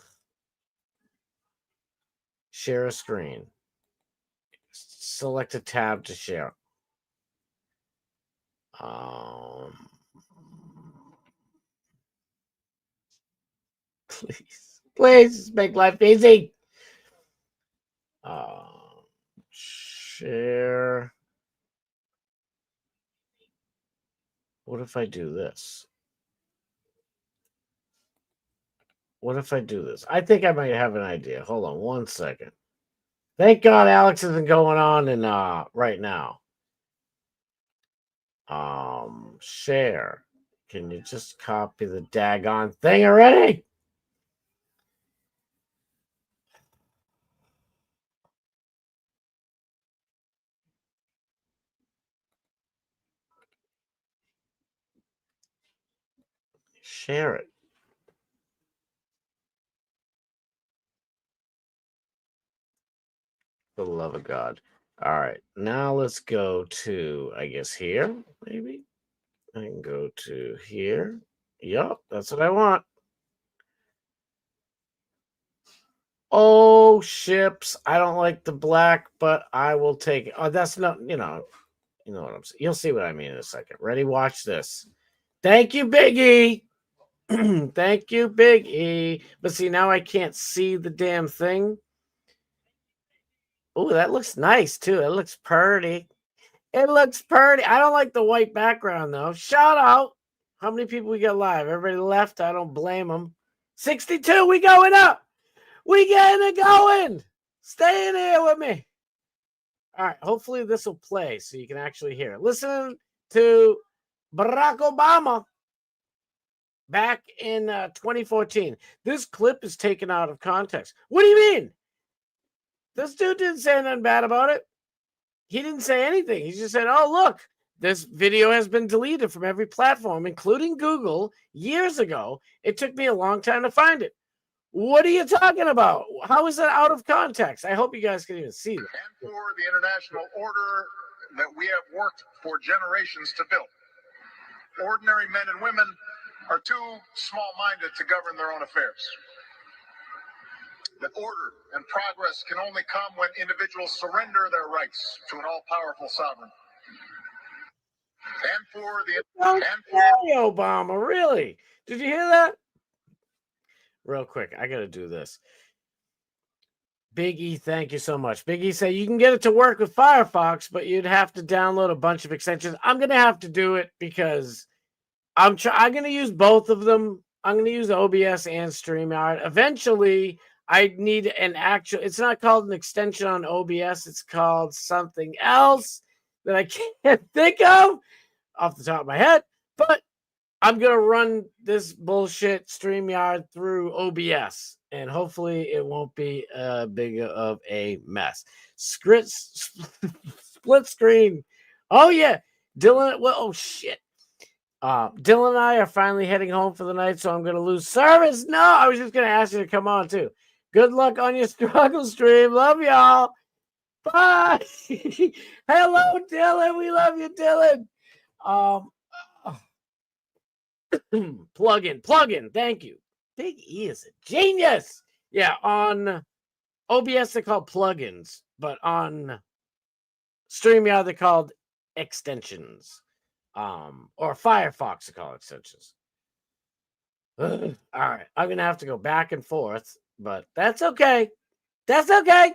Share a screen. Select a tab to share. Please make life easy. Share. What if I do this? What if I do this? I think I might have an idea. Hold on 1 second. Thank God Alex isn't going on in right now. Share. Can you just copy the daggone thing already? Share it. For the love of God. All right. Now let's go to, I guess, here, maybe. I can go to here. Yup, that's what I want. Oh, ships. I don't like the black, but I will take it. Oh, that's not, you know what I'm saying. You'll see what I mean in a second. Ready? Watch this. Thank you, Big E. Thank you, Big E. But see, now I can't see the damn thing. Oh, that looks nice, too. It looks pretty. It looks pretty. I don't like the white background, though. Shout out. How many people we got live? Everybody left. I don't blame them. 62. We going up. We getting it going. Stay in here with me. All right. Hopefully this will play so you can actually hear it. Listen to Barack Obama back in 2014. This clip is taken out of context. What do you mean? This dude didn't say nothing bad about it. He didn't say anything. He just said, oh, look, this video has been deleted from every platform, including Google, years ago. It took me a long time to find it. What are you talking about? How is that out of context? I hope you guys can even see that. And for the international order that we have worked for generations to build. Ordinary men and women are too small-minded to govern their own affairs. That order and progress can only come when individuals surrender their rights to an all-powerful sovereign. And for Obama, really? Did you hear that? Real quick, I got to do this. Big E, thank you so much. Big E said you can get it to work with Firefox, but you'd have to download a bunch of extensions. I'm going to have to do it because I'm going to use both of them. I'm going to use OBS and StreamYard. Eventually, I need an actual, it's not called an extension on OBS. It's called something else that I can't think of off the top of my head. But I'm going to run this bullshit StreamYard through OBS. and hopefully it won't be big of a mess. Split screen. Oh yeah, Dylan. Well, oh shit. Dylan and I are finally heading home for the night, so I'm gonna lose service. No, I was just gonna ask you to come on too. Good luck on your struggle stream. Love y'all. Bye. Hello, Dylan. We love you, Dylan. Plug in. Thank you. Big E is a genius. Yeah, on OBS they're called plugins, but on StreamYard they're called extensions. Or Firefox they're called extensions. All right, I'm gonna have to go back and forth, but that's okay. That's okay.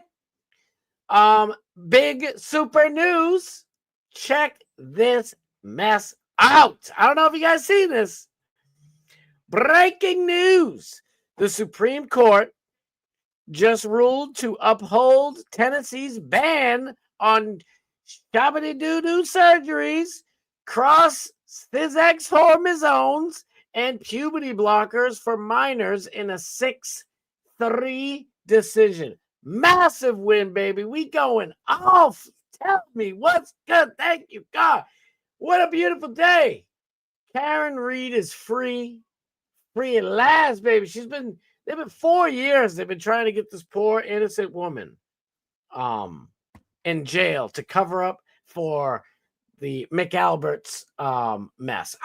Big super news. Check this mess out. I don't know if you guys see this. Breaking news. The Supreme Court just ruled to uphold Tennessee's ban on shabby-doo-doo surgeries, cross-sthisex hormones, and puberty blockers for minors in a 6-3 decision. Massive win, baby. We going off. Tell me what's good. Thank you, God. What a beautiful day. Karen Reed is free. Free at last, baby. They've been 4 years. They've been trying to get this poor innocent woman in jail to cover up for the McAlbert's mess.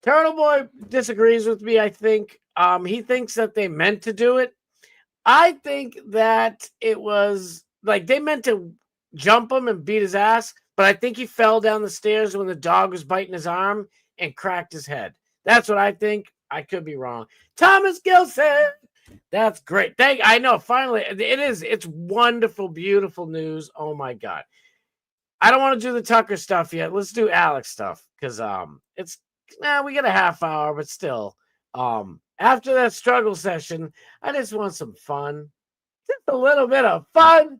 Turtle Boy disagrees with me, I think. He thinks that they meant to do it. I think that it was like they meant to jump him and beat his ass, but I think he fell down the stairs when the dog was biting his arm and cracked his head. That's what I think. I could be wrong. Thomas Gilson. That's great. I know. Finally, it's wonderful, beautiful news. Oh my God. I don't want to do the Tucker stuff yet. Let's do Alex stuff because we got a half hour, but still. After that struggle session, I just want some fun. Just a little bit of fun.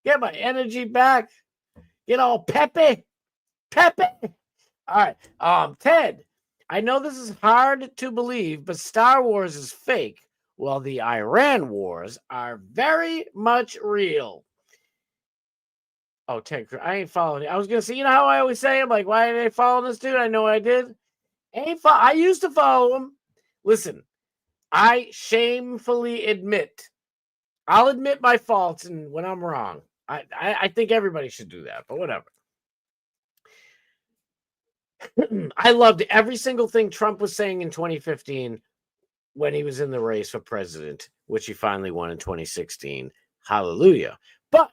Get my energy back. Get all peppy. All right. Ted, I know this is hard to believe, but Star Wars is fake. Well, the Iran wars are very much real. Oh, Ted, I ain't following it. I was going to say, you know how I always say, I'm like, why are they following this dude? I know what I did. I used to follow him. Listen, I shamefully admit, I'll admit my faults and when I'm wrong. I think everybody should do that, but whatever. I loved every single thing Trump was saying in 2015 when he was in the race for president, which he finally won in 2016. Hallelujah. But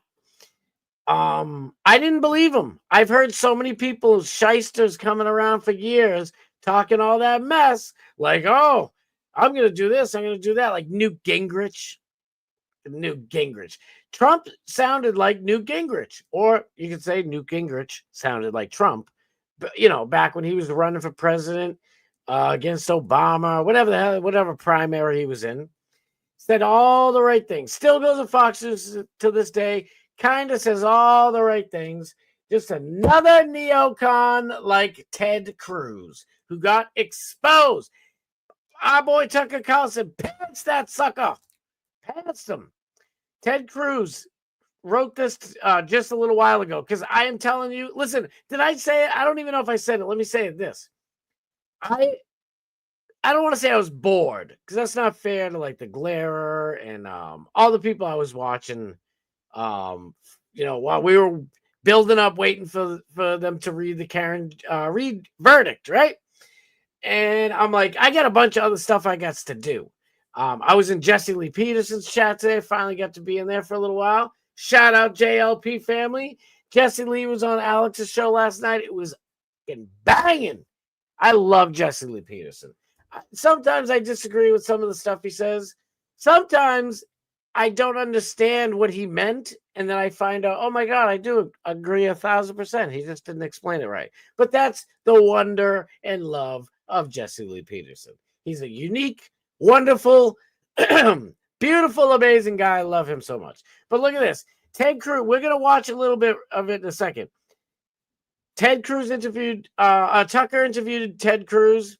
I didn't believe him. I've heard so many people, shysters coming around for years, talking all that mess, like, oh, I'm going to do this, I'm going to do that, like Newt Gingrich. Trump sounded like Newt Gingrich, or you could say Newt Gingrich sounded like Trump. But, back when he was running for president against Obama, whatever primary he was in, said all the right things. Still goes to Fox News to this day, kind of says all the right things. Just another neocon like Ted Cruz, who got exposed. Our boy Tucker Carlson pants that sucker. Pants him. Ted Cruz wrote this just a little while ago because I am telling you, listen, did I say it? I don't even know if I said it. Let me say it this. I don't want to say I was bored because that's not fair to like the Glairer and all the people I was watching, while we were building up, waiting for them to read the Karen Reed verdict, right? And I'm like, I got a bunch of other stuff I got to do. I was in Jesse Lee Peterson's chat today. Finally got to be in there for a little while. Shout out JLP family. Jesse Lee was on Alex's show last night. It was banging. I love Jesse Lee Peterson. Sometimes I disagree with some of the stuff he says. Sometimes I don't understand what he meant. And then I find out, oh my God, I do agree 1,000%. He just didn't explain it right. But that's the wonder and love of Jesse Lee Peterson. He's a unique, wonderful, beautiful, amazing guy. I love him so much. But look at this. Ted Cruz, we're going to watch a little bit of it in a second. Ted Cruz Tucker interviewed Ted Cruz.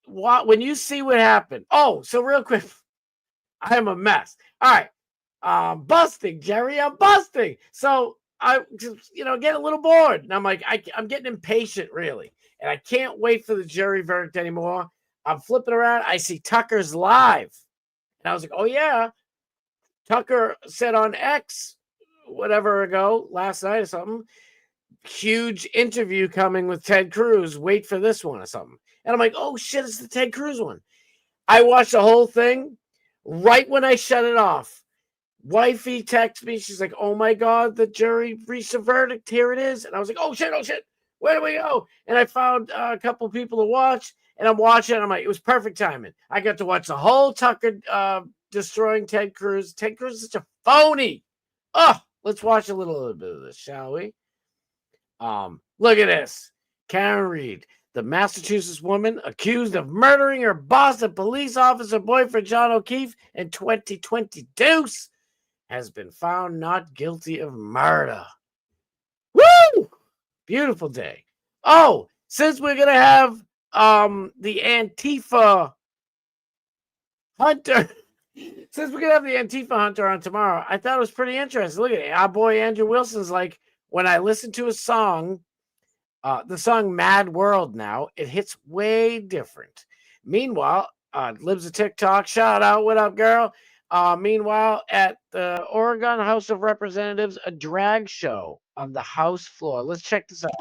When you see what happened. Oh, so real quick, I am a mess. All right. Busting, Jerry. I'm busting. So I just, get a little bored. And I'm like, I'm getting impatient, really. And I can't wait for the jury verdict anymore. I'm flipping around. I see Tucker's live. And I was like, oh, yeah. Tucker said on X, whatever ago, last night or something, huge interview coming with Ted Cruz. Wait for this one or something. And I'm like, oh, shit, it's the Ted Cruz one. I watched the whole thing. Right when I shut it off, wifey texts me. She's like, oh, my God, the jury reached a verdict. Here it is. And I was like, oh, shit. Where do we go? And I found a couple people to watch. And I'm watching. And I'm like, it was perfect timing. I got to watch the whole Tucker destroying Ted Cruz. Ted Cruz is such a phony. Oh, let's watch a little bit of this, shall we? Look at this. Karen Reed, the Massachusetts woman accused of murdering her Boston police officer boyfriend John O'Keefe in 2022, has been found not guilty of murder. Woo! Beautiful day. Oh, since we're gonna have the Antifa hunter, on tomorrow, I thought it was pretty interesting. Look at it. Our boy Andrew Wilson's like, when I listen to a song, the song Mad World now, it hits way different. Meanwhile, Libs of TikTok, shout out, what up, girl? Meanwhile, at the Oregon House of Representatives, a drag show on the House floor. Let's check this out.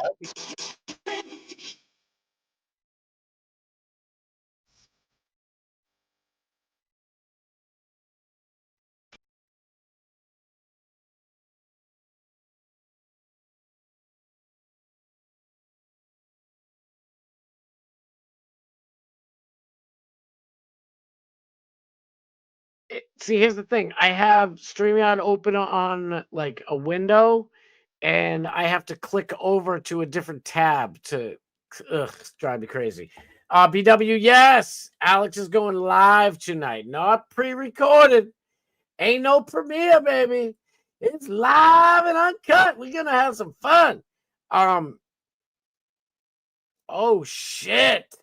See, here's the thing. I have StreamYard open on like a window, and I have to click over to a different tab to drive me crazy. BW, yes. Alex is going live tonight, not pre-recorded. Ain't no premiere, baby. It's live and uncut. We're gonna have some fun. Oh shit.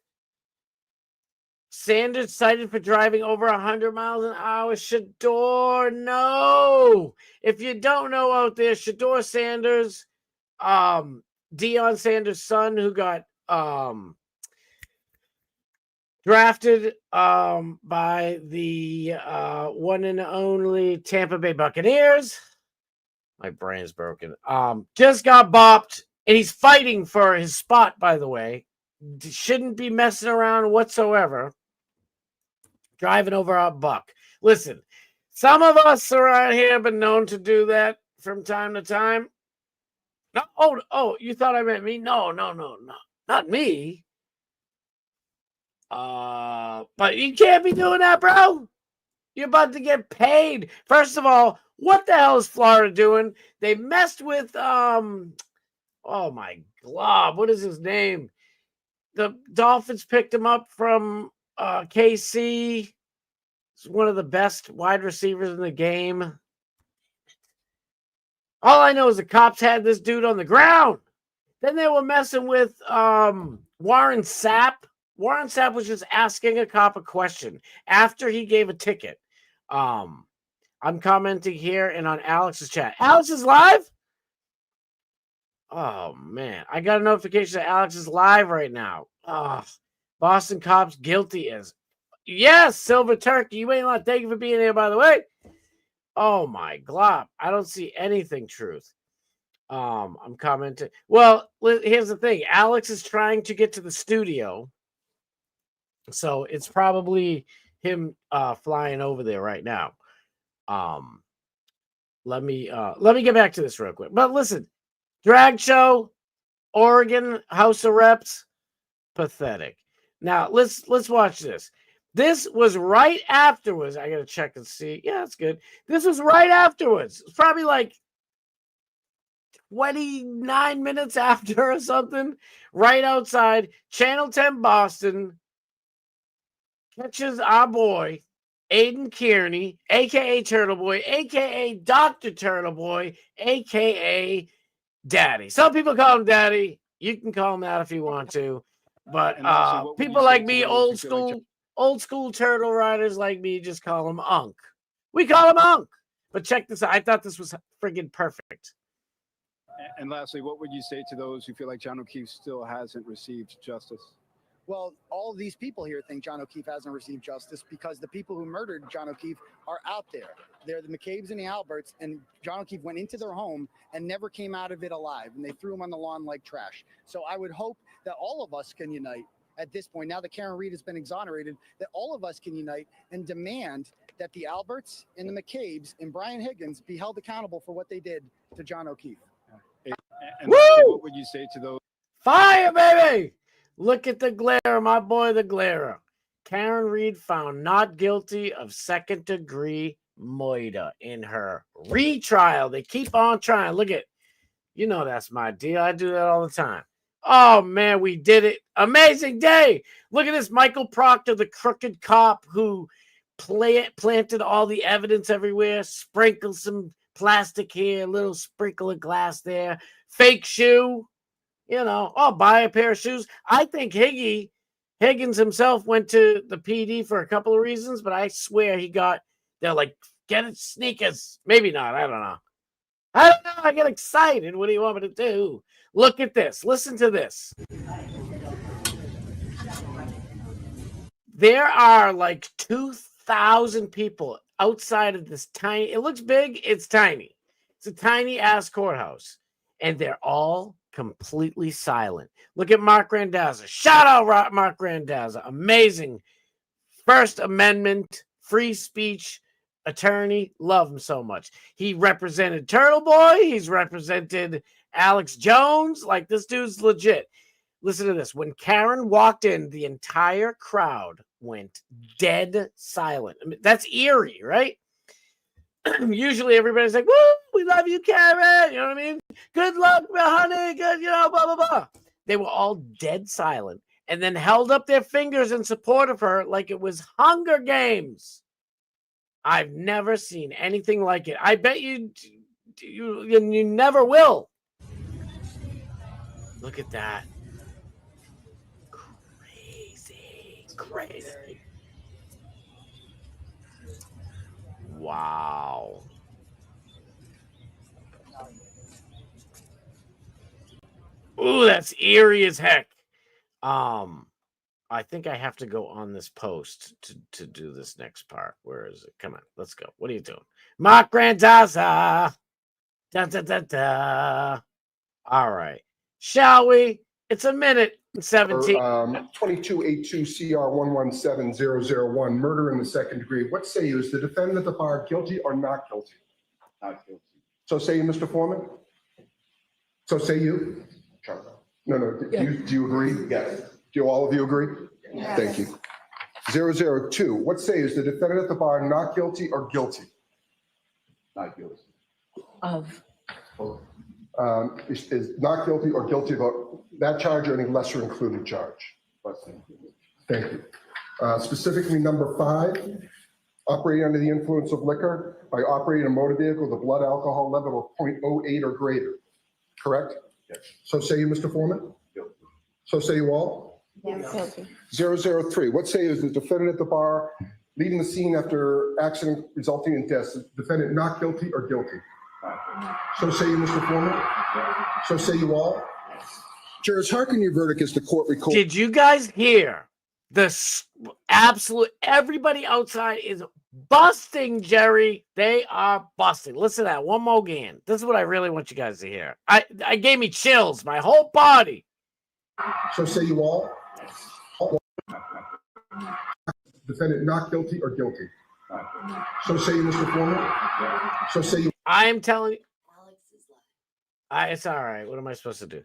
Sanders cited for driving over 100 miles an hour. Shador, no. If you don't know out there, Shador Sanders, Deion Sanders' son, who got drafted by the one and only Tampa Bay Buccaneers. My brain's broken. Just got bopped, and he's fighting for his spot, by the way. Shouldn't be messing around whatsoever. Driving over our buck. Listen, some of us around here have been known to do that from time to time. No, oh, you thought I meant me? No, not me. But you can't be doing that, bro. You're about to get paid. First of all, what the hell is Florida doing? They messed with oh my God, what is his name? The Dolphins picked him up from KC. He's one of the best wide receivers in the game. All I know is the cops had this dude on the ground. Then they were messing with Warren Sapp. Warren Sapp was just asking a cop a question after he gave a ticket. I'm commenting here and on Alex's chat. Alex is live? Oh, man. I got a notification that Alex is live right now. Boston cops guilty as... Yes, Silver Turkey. You ain't lot. Thank you for being here, by the way. Oh, my God. I don't see anything, Truth. I'm commenting. Well, here's the thing. Alex is trying to get to the studio. So it's probably him flying over there right now. Let me get back to this real quick. But listen, drag show, Oregon House of Reps, pathetic. Now let's watch this. This was right afterwards. I gotta check and see. Yeah, that's good. This was right afterwards. It's probably like 29 minutes after or something. Right outside Channel 10 Boston. Catches our boy, Aiden Kearney, a.k.a. Turtle Boy, a.k.a. Dr. Turtle Boy, a.k.a. Daddy. Some people call him Daddy. You can call him that if you want to. But people like me, old school, Old school turtle riders like me just call him Unk. We call him Unk. But check this out. I thought this was friggin' perfect. And lastly, what would you say to those who feel like John O'Keefe still hasn't received justice? Well, all of these people here think John O'Keefe hasn't received justice because the people who murdered John O'Keefe are out there. They're the McCabe's and the Alberts, and John O'Keefe went into their home and never came out of it alive, and they threw him on the lawn like trash. So I would hope that all of us can unite at this point, now that Karen Reed has been exonerated, that all of us can unite and demand that the Alberts and the McCabe's and Brian Higgins be held accountable for what they did to John O'Keefe. And lastly, what would you say to those? Fire, baby! Look at the glare, my boy, the glare. Karen Reed found not guilty of second-degree murder in her retrial. They keep on trying. Look at, you know that's my deal. I do that all the time. Oh, man, we did it. Amazing day. Look at this. Michael Proctor, the crooked cop who planted all the evidence everywhere, sprinkled some plastic here, a little sprinkle of glass there, fake shoe. You know, I'll buy a pair of shoes. I think Higgins himself went to the PD for a couple of reasons, but I swear they're like, get it sneakers. Maybe not. I don't know. I get excited. What do you want me to do? Look at this. Listen to this. There are like 2,000 people outside of this tiny, it looks big, it's tiny. It's a tiny ass courthouse. And they're all completely silent. Look at Mark Randazza. Shout out Mark Randazza. Amazing. First Amendment, free speech attorney. Love him so much. He represented Turtle Boy. He's represented Alex Jones. Like, this dude's legit. Listen to this. When Karen walked in, the entire crowd went dead silent. I mean, that's eerie, right? Usually everybody's like, woo, we love you, Karen. You know what I mean? Good luck, honey. Good, blah, blah, blah. They were all dead silent and then held up their fingers in support of her like it was Hunger Games. I've never seen anything like it. I bet you never will. Look at that. Crazy. Wow. Ooh, that's eerie as heck. I think I have to go on this post to do this next part. Where is it? Come on, let's go. What are you doing? Mark Randazza. Da, da, da, da. All right. Shall we? It's a minute and 17. 2282CR117001, murder in the second degree. What say you? Is the defendant at the bar guilty or not guilty? Not guilty. So say you, Mr. Foreman? So say you? No. Yeah. Do you agree? Yes. Do all of you agree? Yes. Thank you. 002. What say you? Is the defendant at the bar not guilty or guilty? Not guilty. Of. Is not guilty or guilty about that charge or any lesser included charge? Thank you. Specifically, number 5, operating under the influence of liquor by operating a motor vehicle, the blood alcohol level of 0.08 or greater. Correct? Yes. So say you, Mr. Foreman? Guilty. So say you all? Yes. Guilty. 003. What say you? Is the defendant at the bar leaving the scene after accident resulting in death? Is the defendant not guilty or guilty? So say you, Mr. Foreman? So say you all? Jurors, hearken your verdict as the court records. Did you guys hear the absolute? Everybody outside is busting, Jerry. They are busting. Listen to that one more again. This is what I really want you guys to hear. I gave me chills, my whole body. So say you all? Defendant not guilty or guilty? So say you, Mr. Foreman? So say you. I am telling you. Alex is lying. It's all right. What am I supposed to do?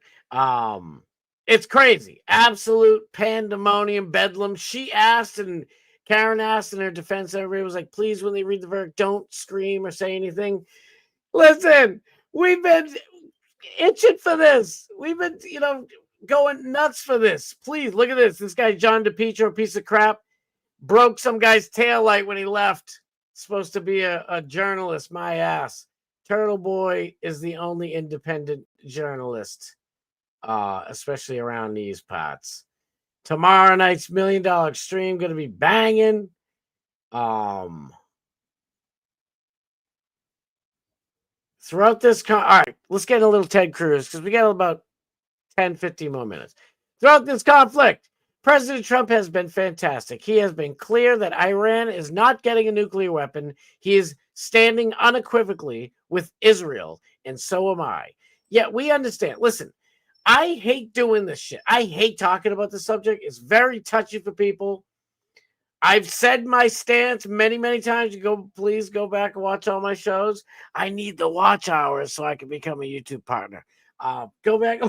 It's crazy. Absolute pandemonium, bedlam. She asked, and Karen asked in her defense. Everybody was like, please, when they read the verdict, don't scream or say anything. Listen, we've been itching for this. We've been, going nuts for this. Please, look at this. This guy, John DePietro, piece of crap, broke some guy's taillight when he left. Supposed to be a journalist, my ass. Turtle Boy is the only independent journalist, especially around these parts. Tomorrow night's $1 Million Extreme going to be banging. Throughout this, all right, let's get a little Ted Cruz because we got about 10, 15 more minutes. Throughout this conflict, President Trump has been fantastic. He has been clear that Iran is not getting a nuclear weapon. He is standing unequivocally with Israel, and so am I. Yet we understand. Listen, I hate doing this shit. I hate talking about the subject. It's very touchy for people. I've said my stance many, many times. Please go back and watch all my shows. I need the watch hours so I can become a YouTube partner. Go back.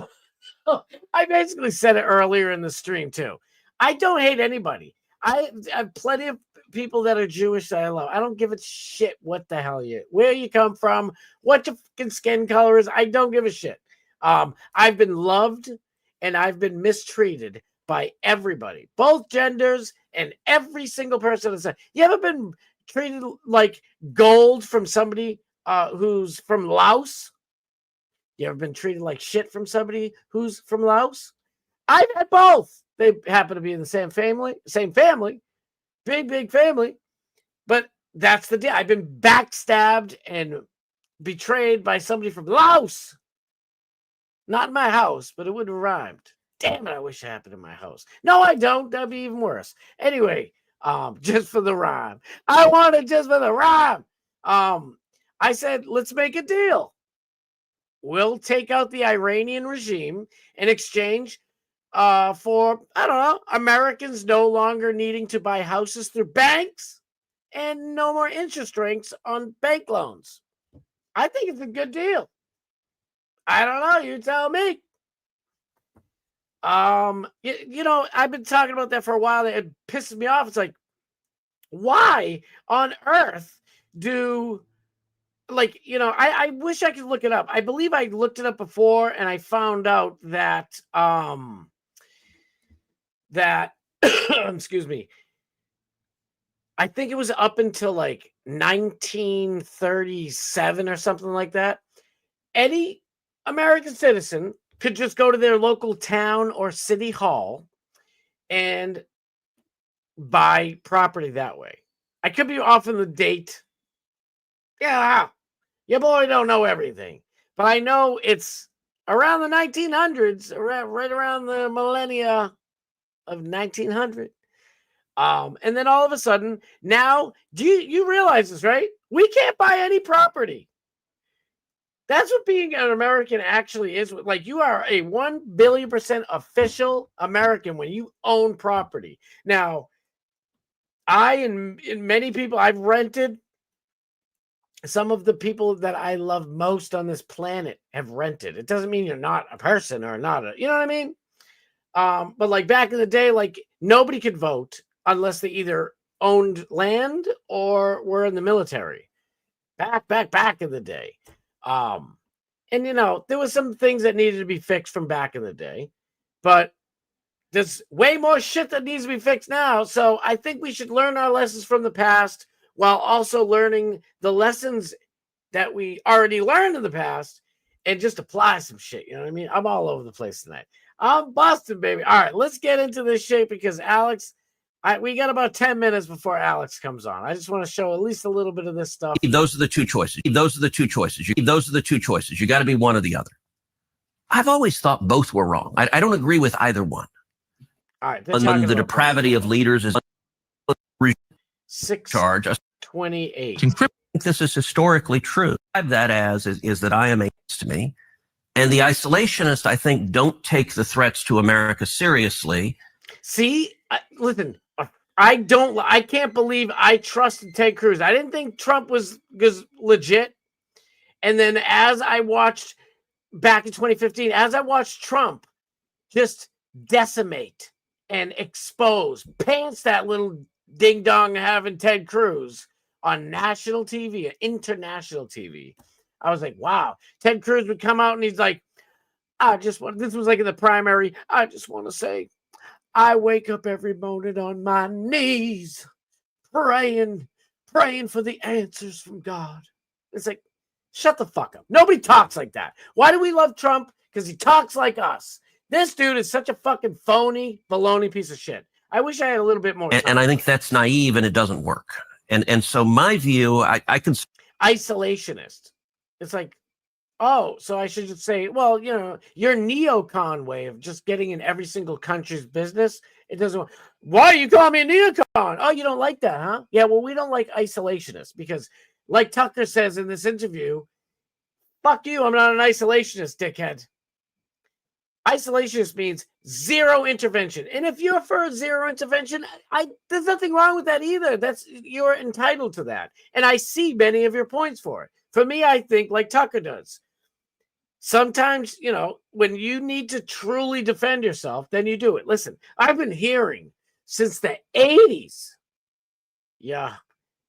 I basically said it earlier in the stream too. I don't hate anybody. I have plenty of people that are Jewish that I love. I don't give a shit what the hell where you come from, what your fucking skin color is. I don't give a shit. I've been loved and I've been mistreated by everybody, both genders and every single person. You ever been treated like gold from somebody who's from Laos? You ever been treated like shit from somebody who's from Laos? I've had both. They happen to be in the same family, big family. But that's the deal. I've been backstabbed and betrayed by somebody from Laos. Not in my house, but it would have rhymed. Damn it, I wish it happened in my house. No, I don't. That'd be even worse. Anyway, just for the rhyme. I want it just for the rhyme. I said, let's make a deal. We'll take out the Iranian regime in exchange for, I don't know, Americans no longer needing to buy houses through banks and no more interest rates on bank loans. I think it's a good deal. I don't know. You tell me. You know, I've been talking about that for a while. It pisses me off. It's like, why on earth do, like, you know, I wish I could look it up. I believe I looked it up before and I found out that, excuse me, I think it was up until like 1937 or something like that. Any American citizen could just go to their local town or city hall and buy property that way. I could be off on the date. Yeah, your boy don't know everything. But I know it's around the 1900s, right around the millennia of 1900. And then all of a sudden, now, do you realize this, right? We can't buy any property. That's what being an American actually is. Like, you are a 1 billion% official American when you own property. Now, and many people, I've rented. Some of the people that I love most on this planet have rented. It doesn't mean you're not a person or not you know what I mean? But like back in the day, like nobody could vote unless they either owned land or were in the military. Back in the day. And you know, there was some things that needed to be fixed from back in the day, but there's way more shit that needs to be fixed now. So I think we should learn our lessons from the past while also learning the lessons that we already learned in the past and just apply some shit. You know what I mean? I'm all over the place tonight. I'm Boston, baby. All right, let's get into this shit because Alex, we got about 10 minutes before Alex comes on. I just want to show at least a little bit of this stuff. Those are the two choices. Those are the two choices. You got to be one or the other. I've always thought both were wrong. I don't agree with either one. All right. The depravity of leaders is 628. This is historically true. That is that I am against me. And the isolationist, I think, don't take the threats to America seriously. See, listen, I can't believe I trusted Ted Cruz. I didn't think Trump was legit. And then as I watched back in 2015, as I watched Trump just decimate and expose, pants that little ding dong having Ted Cruz on national TV, international TV. I was like, wow. Ted Cruz would come out and he's like, this was like in the primary. I just want to say, I wake up every morning on my knees, praying for the answers from God. It's like, shut the fuck up. Nobody talks like that. Why do we love Trump? Because he talks like us. This dude is such a fucking phony, baloney piece of shit. I wish I had a little bit more time. And I think that's naive and it doesn't work. And so my view, I can... Isolationist. It's like, oh, so I should just say, well, you know, your neocon way of just getting in every single country's business, it doesn't. Why you call me a neocon? Oh, you don't like that, huh? Yeah, well, we don't like isolationists because, like Tucker says in this interview, fuck you, I'm not an isolationist, dickhead. Isolationist means zero intervention. And if you're for zero intervention, there's nothing wrong with that either. You're entitled to that. And I see many of your points for it. For me, I think like Tucker does. Sometimes, you know, when you need to truly defend yourself, then you do it. Listen, I've been hearing since the 80s. Yeah.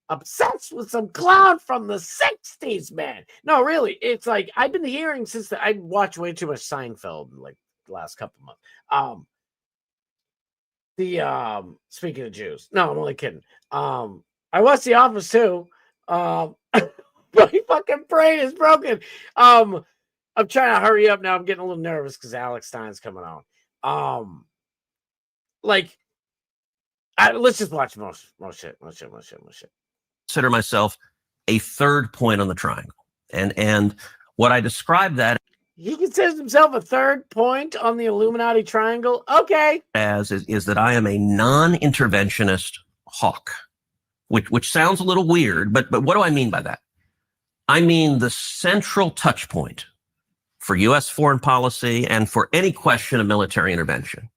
Obsessed with some clown from the 60s, man. No, really. It's like I've been hearing since I watched way too much Seinfeld like the last couple months. Speaking of Jews. No, I'm only kidding. I watched The Office too. My fucking brain is broken. I'm trying to hurry up now. I'm getting a little nervous because Alex Stein's coming on. Let's just watch most shit. Consider myself a third point on the triangle. And what I describe that he considers himself a third point on the Illuminati triangle. Okay. As is that I am a non-interventionist hawk, which sounds a little weird, but what do I mean by that? I mean the central touch point for U.S. foreign policy and for any question of military intervention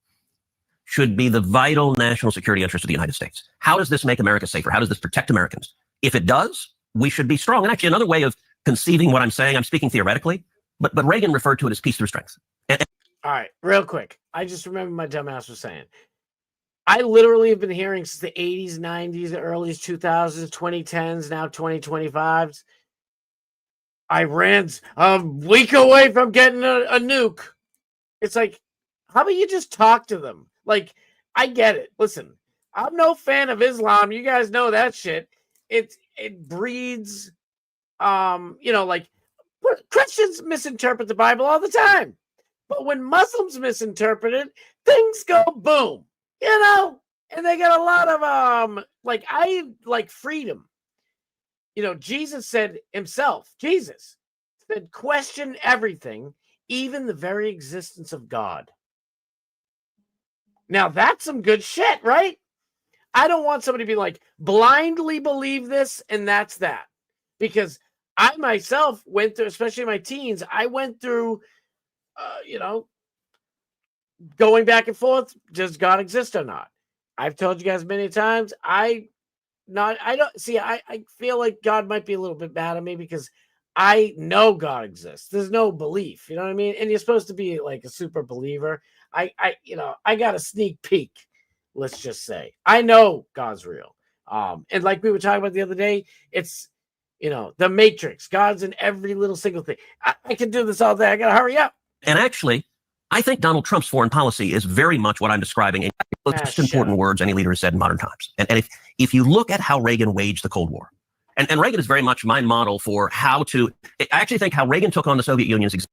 should be the vital national security interest of the United States. How does this make America safer? How does this protect Americans? If it does, we should be strong. And actually, another way of conceiving what I'm saying, I'm speaking theoretically, but Reagan referred to it as peace through strength. All right, real quick. I just remember my dumbass was saying, I literally have been hearing since the 80s, 90s, the early 2000s, 2010s, now 2025s. Iran's a week away from getting a nuke. It's like, how about you just talk to them? Like, I get it. Listen, I'm no fan of Islam. You guys know that shit. It breeds, like Christians misinterpret the Bible all the time. But when Muslims misinterpret it, things go boom, and they got a lot of, I like freedom. Jesus said himself, Jesus said, question everything, even the very existence of God. Now, that's some good shit, right? I don't want somebody to be like, blindly believe this, and that's that. Because I myself went through, especially in my teens, I went through, going back and forth, does God exist or not? I've told you guys many times, I feel like God might be a little bit mad at me because I know God exists. There's no belief, you know what I mean? And you're supposed to be like a super believer. I got a sneak peek, let's just say. I know God's real. And like we were talking about the other day, it's, the Matrix. God's in every little single thing. I can do this all day. I got to hurry up. And actually, I think Donald Trump's foreign policy is very much what I'm describing. The most important words any leader has said in modern times. And if you look at how Reagan waged the Cold War, and Reagan is very much my model for how to, I actually think how Reagan took on the Soviet Union's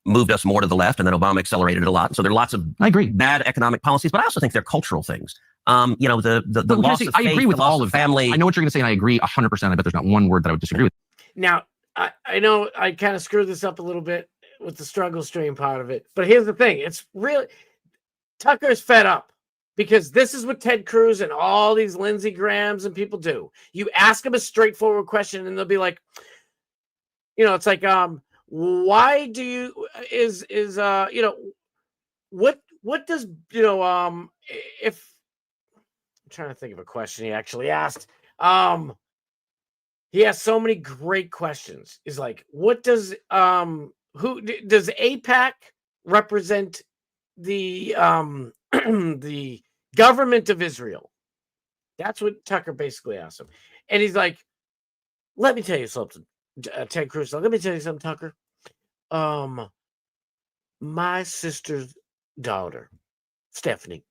moved us more to the left, and then Obama accelerated it a lot. So there are lots of bad economic policies, but I also think they're cultural things. The loss of faith, I agree with all of family. I know what you're going to say, and I agree 100%. I bet there's not one word that I would disagree with. Now, I know I kind of screwed this up a little bit with the struggle stream part of it, but here's the thing. It's really, Tucker's fed up because this is what Ted Cruz and all these Lindsey Grahams and people do. You ask them a straightforward question and they'll be like, it's like, why do you, what does, if, I'm trying to think of a question he actually asked. He has so many great questions. He's like, what does, who does AIPAC represent the the government of Israel? That's what Tucker basically asked him. And he's like, let me tell you something, Ted Cruz. Let me tell you something, Tucker. My sister's daughter, Stephanie,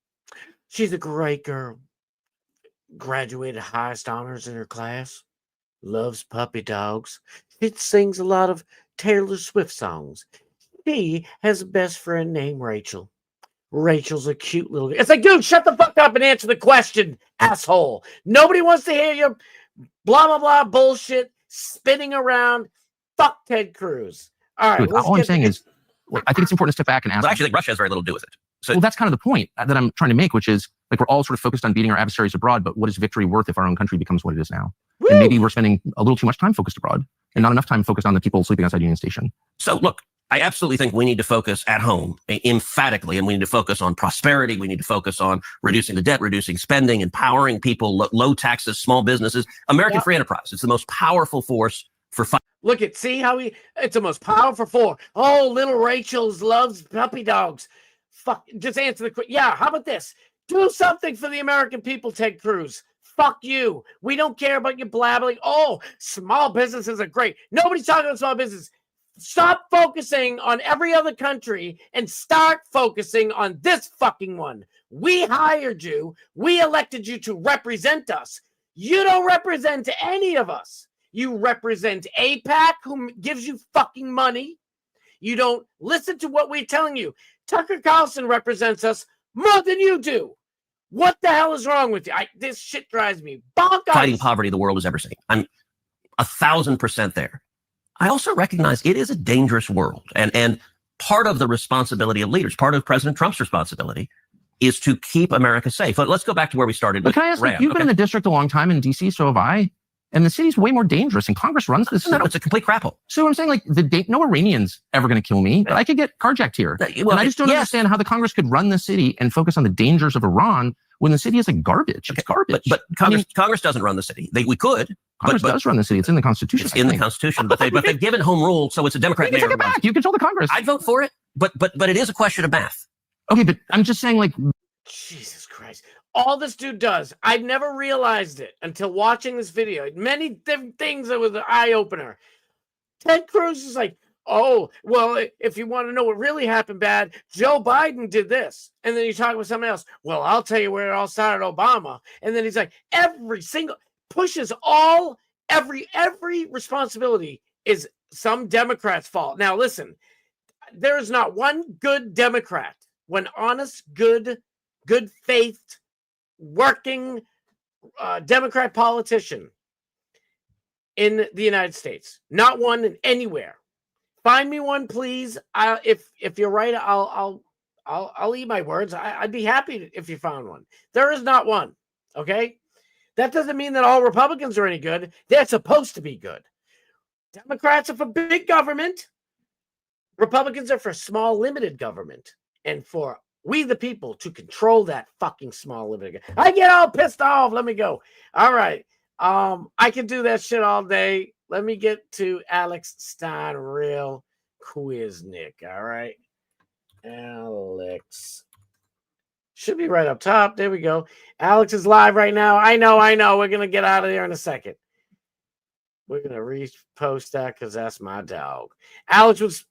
she's a great girl. Graduated highest honors in her class. Loves puppy dogs. She sings a lot of Taylor Swift songs. She has a best friend named Rachel. Rachel's a cute little. It's like, dude, shut the fuck up and answer the question, asshole. Nobody wants to hear your blah blah blah bullshit spinning around. Fuck Ted Cruz. All right. Dude, all I'm saying is, I think it's important to step back and ask. But actually, Russia has very little to do with it. So, well, that's kind of the point that I'm trying to make, which is like we're all sort of focused on beating our adversaries abroad, but what is victory worth if our own country becomes what it is now? Woo! And maybe we're spending a little too much time focused abroad and not enough time focused on the people sleeping outside Union Station. So look, I absolutely think we need to focus at home emphatically, and we need to focus on prosperity. We need to focus on reducing the debt, reducing spending, empowering people, low taxes, small businesses, American free enterprise. It's the most powerful force for fighting. Look at, see how it's the most powerful force. Oh, little Rachel's loves puppy dogs. Fuck, just answer the question. Yeah, how about this? Do something for the American people, Ted Cruz. Fuck you. We don't care about your blabbering. Oh, small businesses are great. Nobody's talking about small business. Stop focusing on every other country and start focusing on this fucking one. We hired you. We elected you to represent us. You don't represent any of us. You represent AIPAC, who gives you fucking money. You don't listen to what we're telling you. Tucker Carlson represents us more than you do. What the hell is wrong with you? This shit drives me bonkers. Fighting poverty the world has ever seen. I'm 1,000% there. I also recognize it is a dangerous world. And part of the responsibility of leaders, part of President Trump's responsibility, is to keep America safe. But let's go back to where we started. But can I ask, you've been in the district a long time in D.C., so have I. And the city's way more dangerous, and Congress runs this. No, it's a complete crap hole. So I'm saying, like, no Iranian's ever going to kill me, but I could get carjacked here. Well, and I just don't understand how the Congress could run the city and focus on the dangers of Iran when the city is like garbage. It's garbage. But Congress doesn't run the city. We could. Congress does run the city. It's in the Constitution. It's in the Constitution, but they've given home rule, so it's a Democrat mayor. Take it back. You control the Congress. I'd vote for it, but it is a question of math. Okay, but I'm just saying, like, Jesus Christ. All this dude does, I've never realized it until watching this video. Many different things that was an eye-opener. Ted Cruz is like, oh, well, if you want to know what really happened bad, Joe Biden did this. And then you talk about something else. Well, I'll tell you where it all started, Obama. And then he's like, pushes every responsibility is some Democrat's fault. Now, listen, there is not one good Democrat, one honest, good faith, working Democrat politician in the United States. Not one anywhere. Find me one, please. If you're right, I'll eat my words. I'd be happy if you found one. There is not one. Okay, that doesn't mean that all Republicans are any good. They're supposed to be good. Democrats are for big government. Republicans are for small, limited government, and for we the people to control that fucking small limited. I get all pissed off. Let me go. All right. I can do that shit all day. Let me get to Alex Stein real quiz, Nick. All right. Alex. Should be right up top. There we go. Alex is live right now. I know. We're going to get out of there in a second. We're going to repost that because that's my dog. Alex was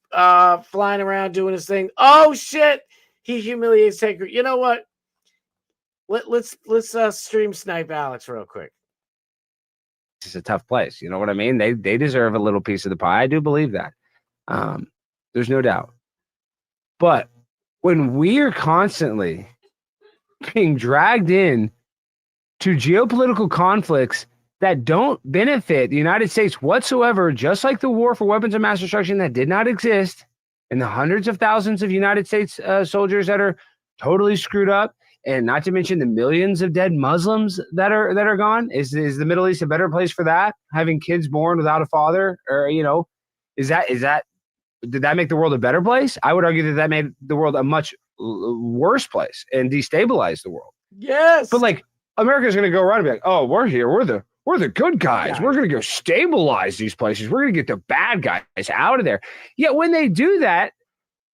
flying around doing his thing. Oh, shit. He humiliates Taker. You know what? Let's stream snipe Alex real quick. It's a tough place. You know what I mean? They deserve a little piece of the pie. I do believe that. There's no doubt. But when we are constantly being dragged in to geopolitical conflicts that don't benefit the United States whatsoever, just like the war for weapons of mass destruction that did not exist, and the hundreds of thousands of United States soldiers that are totally screwed up, and not to mention the millions of dead Muslims that are gone. Is the Middle East a better place for that? Having kids born without a father, or did that make the world a better place? I would argue that made the world a much worse place and destabilized the world. Yes, but like America's going to go around and be like, oh, we're here, we're the good guys. We're going to go stabilize these places. We're going to get the bad guys out of there. Yet when they do that,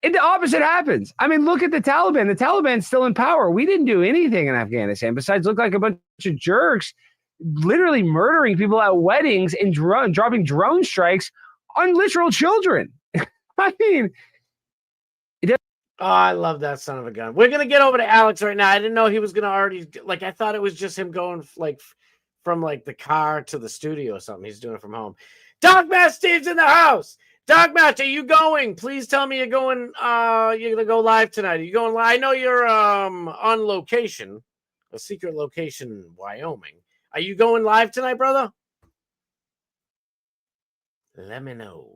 the opposite happens. I mean, look at the Taliban. The Taliban's still in power. We didn't do anything in Afghanistan besides look like a bunch of jerks literally murdering people at weddings and dropping drone strikes on literal children. I mean, oh, I love that son of a gun. We're going to get over to Alex right now. I didn't know he was going to already, like, I thought it was just him going like from like the car to the studio or something. He's doing it from home. Dogman Steve's in the house. Dog Match, are you going? Please tell me you're going. You're gonna go live tonight. Are you going live? I know you're on location, a secret location in Wyoming. Are you going live tonight, brother? Let me know.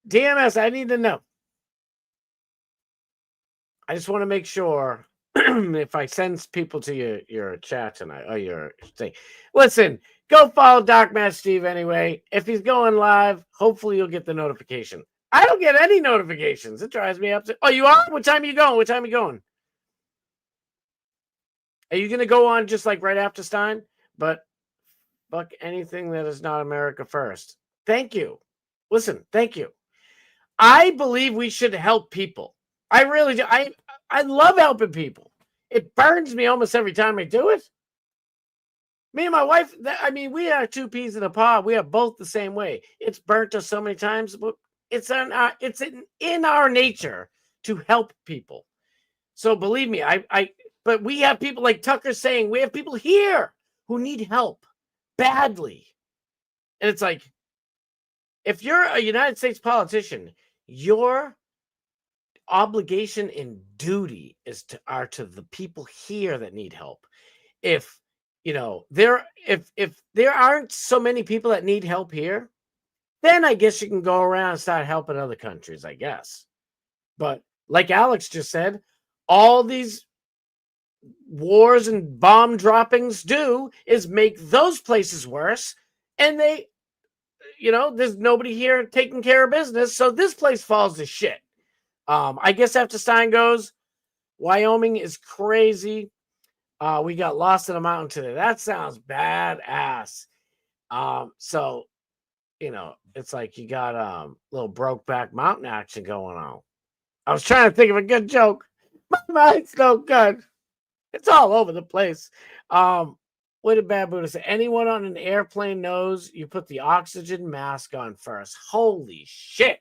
DMS, I need to know. I just want to make sure if I send people to your chat tonight or your thing. Listen, go follow Doc Matt Steve anyway. If he's going live, hopefully you'll get the notification. I don't get any notifications. It drives me up. Oh, you are? What time are you going? What time are you going? Are you going to go on just like right after Stein? But fuck anything that is not America first. Thank you. Listen, thank you. I believe we should help people. I really do. I love helping people. It burns me almost every time I do it. Me and my wife, we are two peas in a pod. We are both the same way. It's burnt us so many times, but it's in our nature to help people. So believe me, but we have people like Tucker saying, we have people here who need help badly. And it's like, if you're a United States politician, your obligation and duty are to the people here that need help. If there aren't so many people that need help here, then I guess you can go around and start helping other countries, I guess. But like Alex just said, all these wars and bomb droppings do is make those places worse. And there's nobody here taking care of business. So this place falls to shit. I guess after Stein goes, Wyoming is crazy. We got lost in a mountain today. That sounds badass. So, it's like you got little Brokeback Mountain action going on. I was trying to think of a good joke. My mind's no good. It's all over the place. What did Bad Buddha say? Anyone on an airplane knows you put the oxygen mask on first. Holy shit.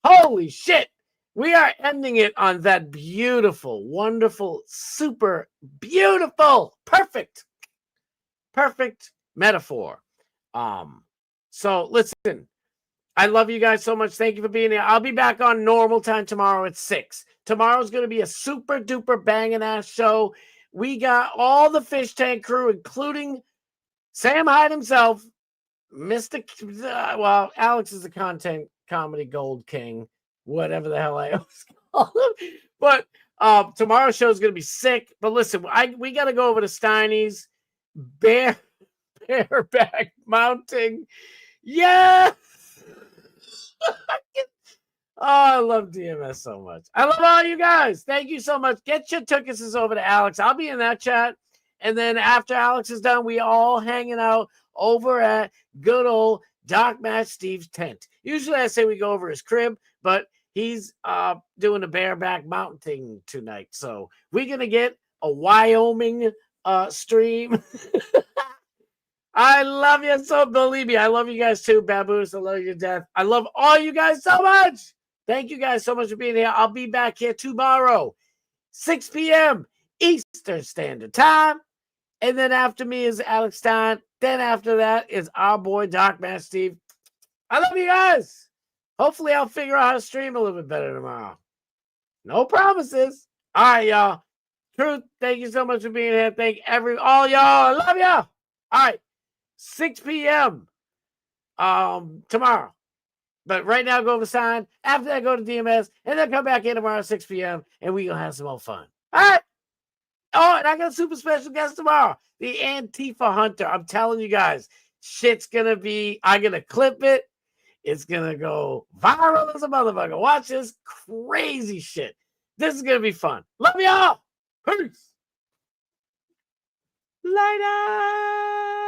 Holy shit. We are ending it on that beautiful, wonderful, super beautiful, perfect metaphor. So listen, I love you guys so much. Thank you for being here. I'll be back on normal time tomorrow at 6. Tomorrow's going to be a super duper banging ass show. We got all the Fish Tank crew, including Sam Hyde himself, Alex is the content comedy gold king, whatever the hell I always call him. But tomorrow's show is going to be sick. But listen, we got to go over to Steiny's bareback mounting. Yeah. Oh, I love DMS so much. I love all you guys. Thank you so much. Get your tickets over to Alex. I'll be in that chat. And then after Alex is done, we all hanging out over at good old Doc Matt Steve's tent. Usually I say we go over his crib, but he's doing a bareback mountain thing tonight. So we're going to get a Wyoming stream. I love you so. Believe me, I love you guys too, Baboons. I love you to death. I love all you guys so much. Thank you guys so much for being here. I'll be back here tomorrow, 6 p.m. Eastern Standard Time. And then after me is Alex Stein. Then after that is our boy, Doc Matt Steve. I love you guys. Hopefully I'll figure out how to stream a little bit better tomorrow. No promises. All right, y'all. Truth, thank you so much for being here. Thank all y'all. I love y'all. All right. 6 p.m. Tomorrow. But right now, go to Stein. After that, go to DMS. And then come back in tomorrow at 6 p.m. And we're going to have some more fun. All right. Oh, and I got a super special guest tomorrow. The Antifa Hunter. I'm telling you guys, shit's going to be, I'm going to clip it. It's going to go viral as a motherfucker. Watch this crazy shit. This is going to be fun. Love y'all. Peace. Later.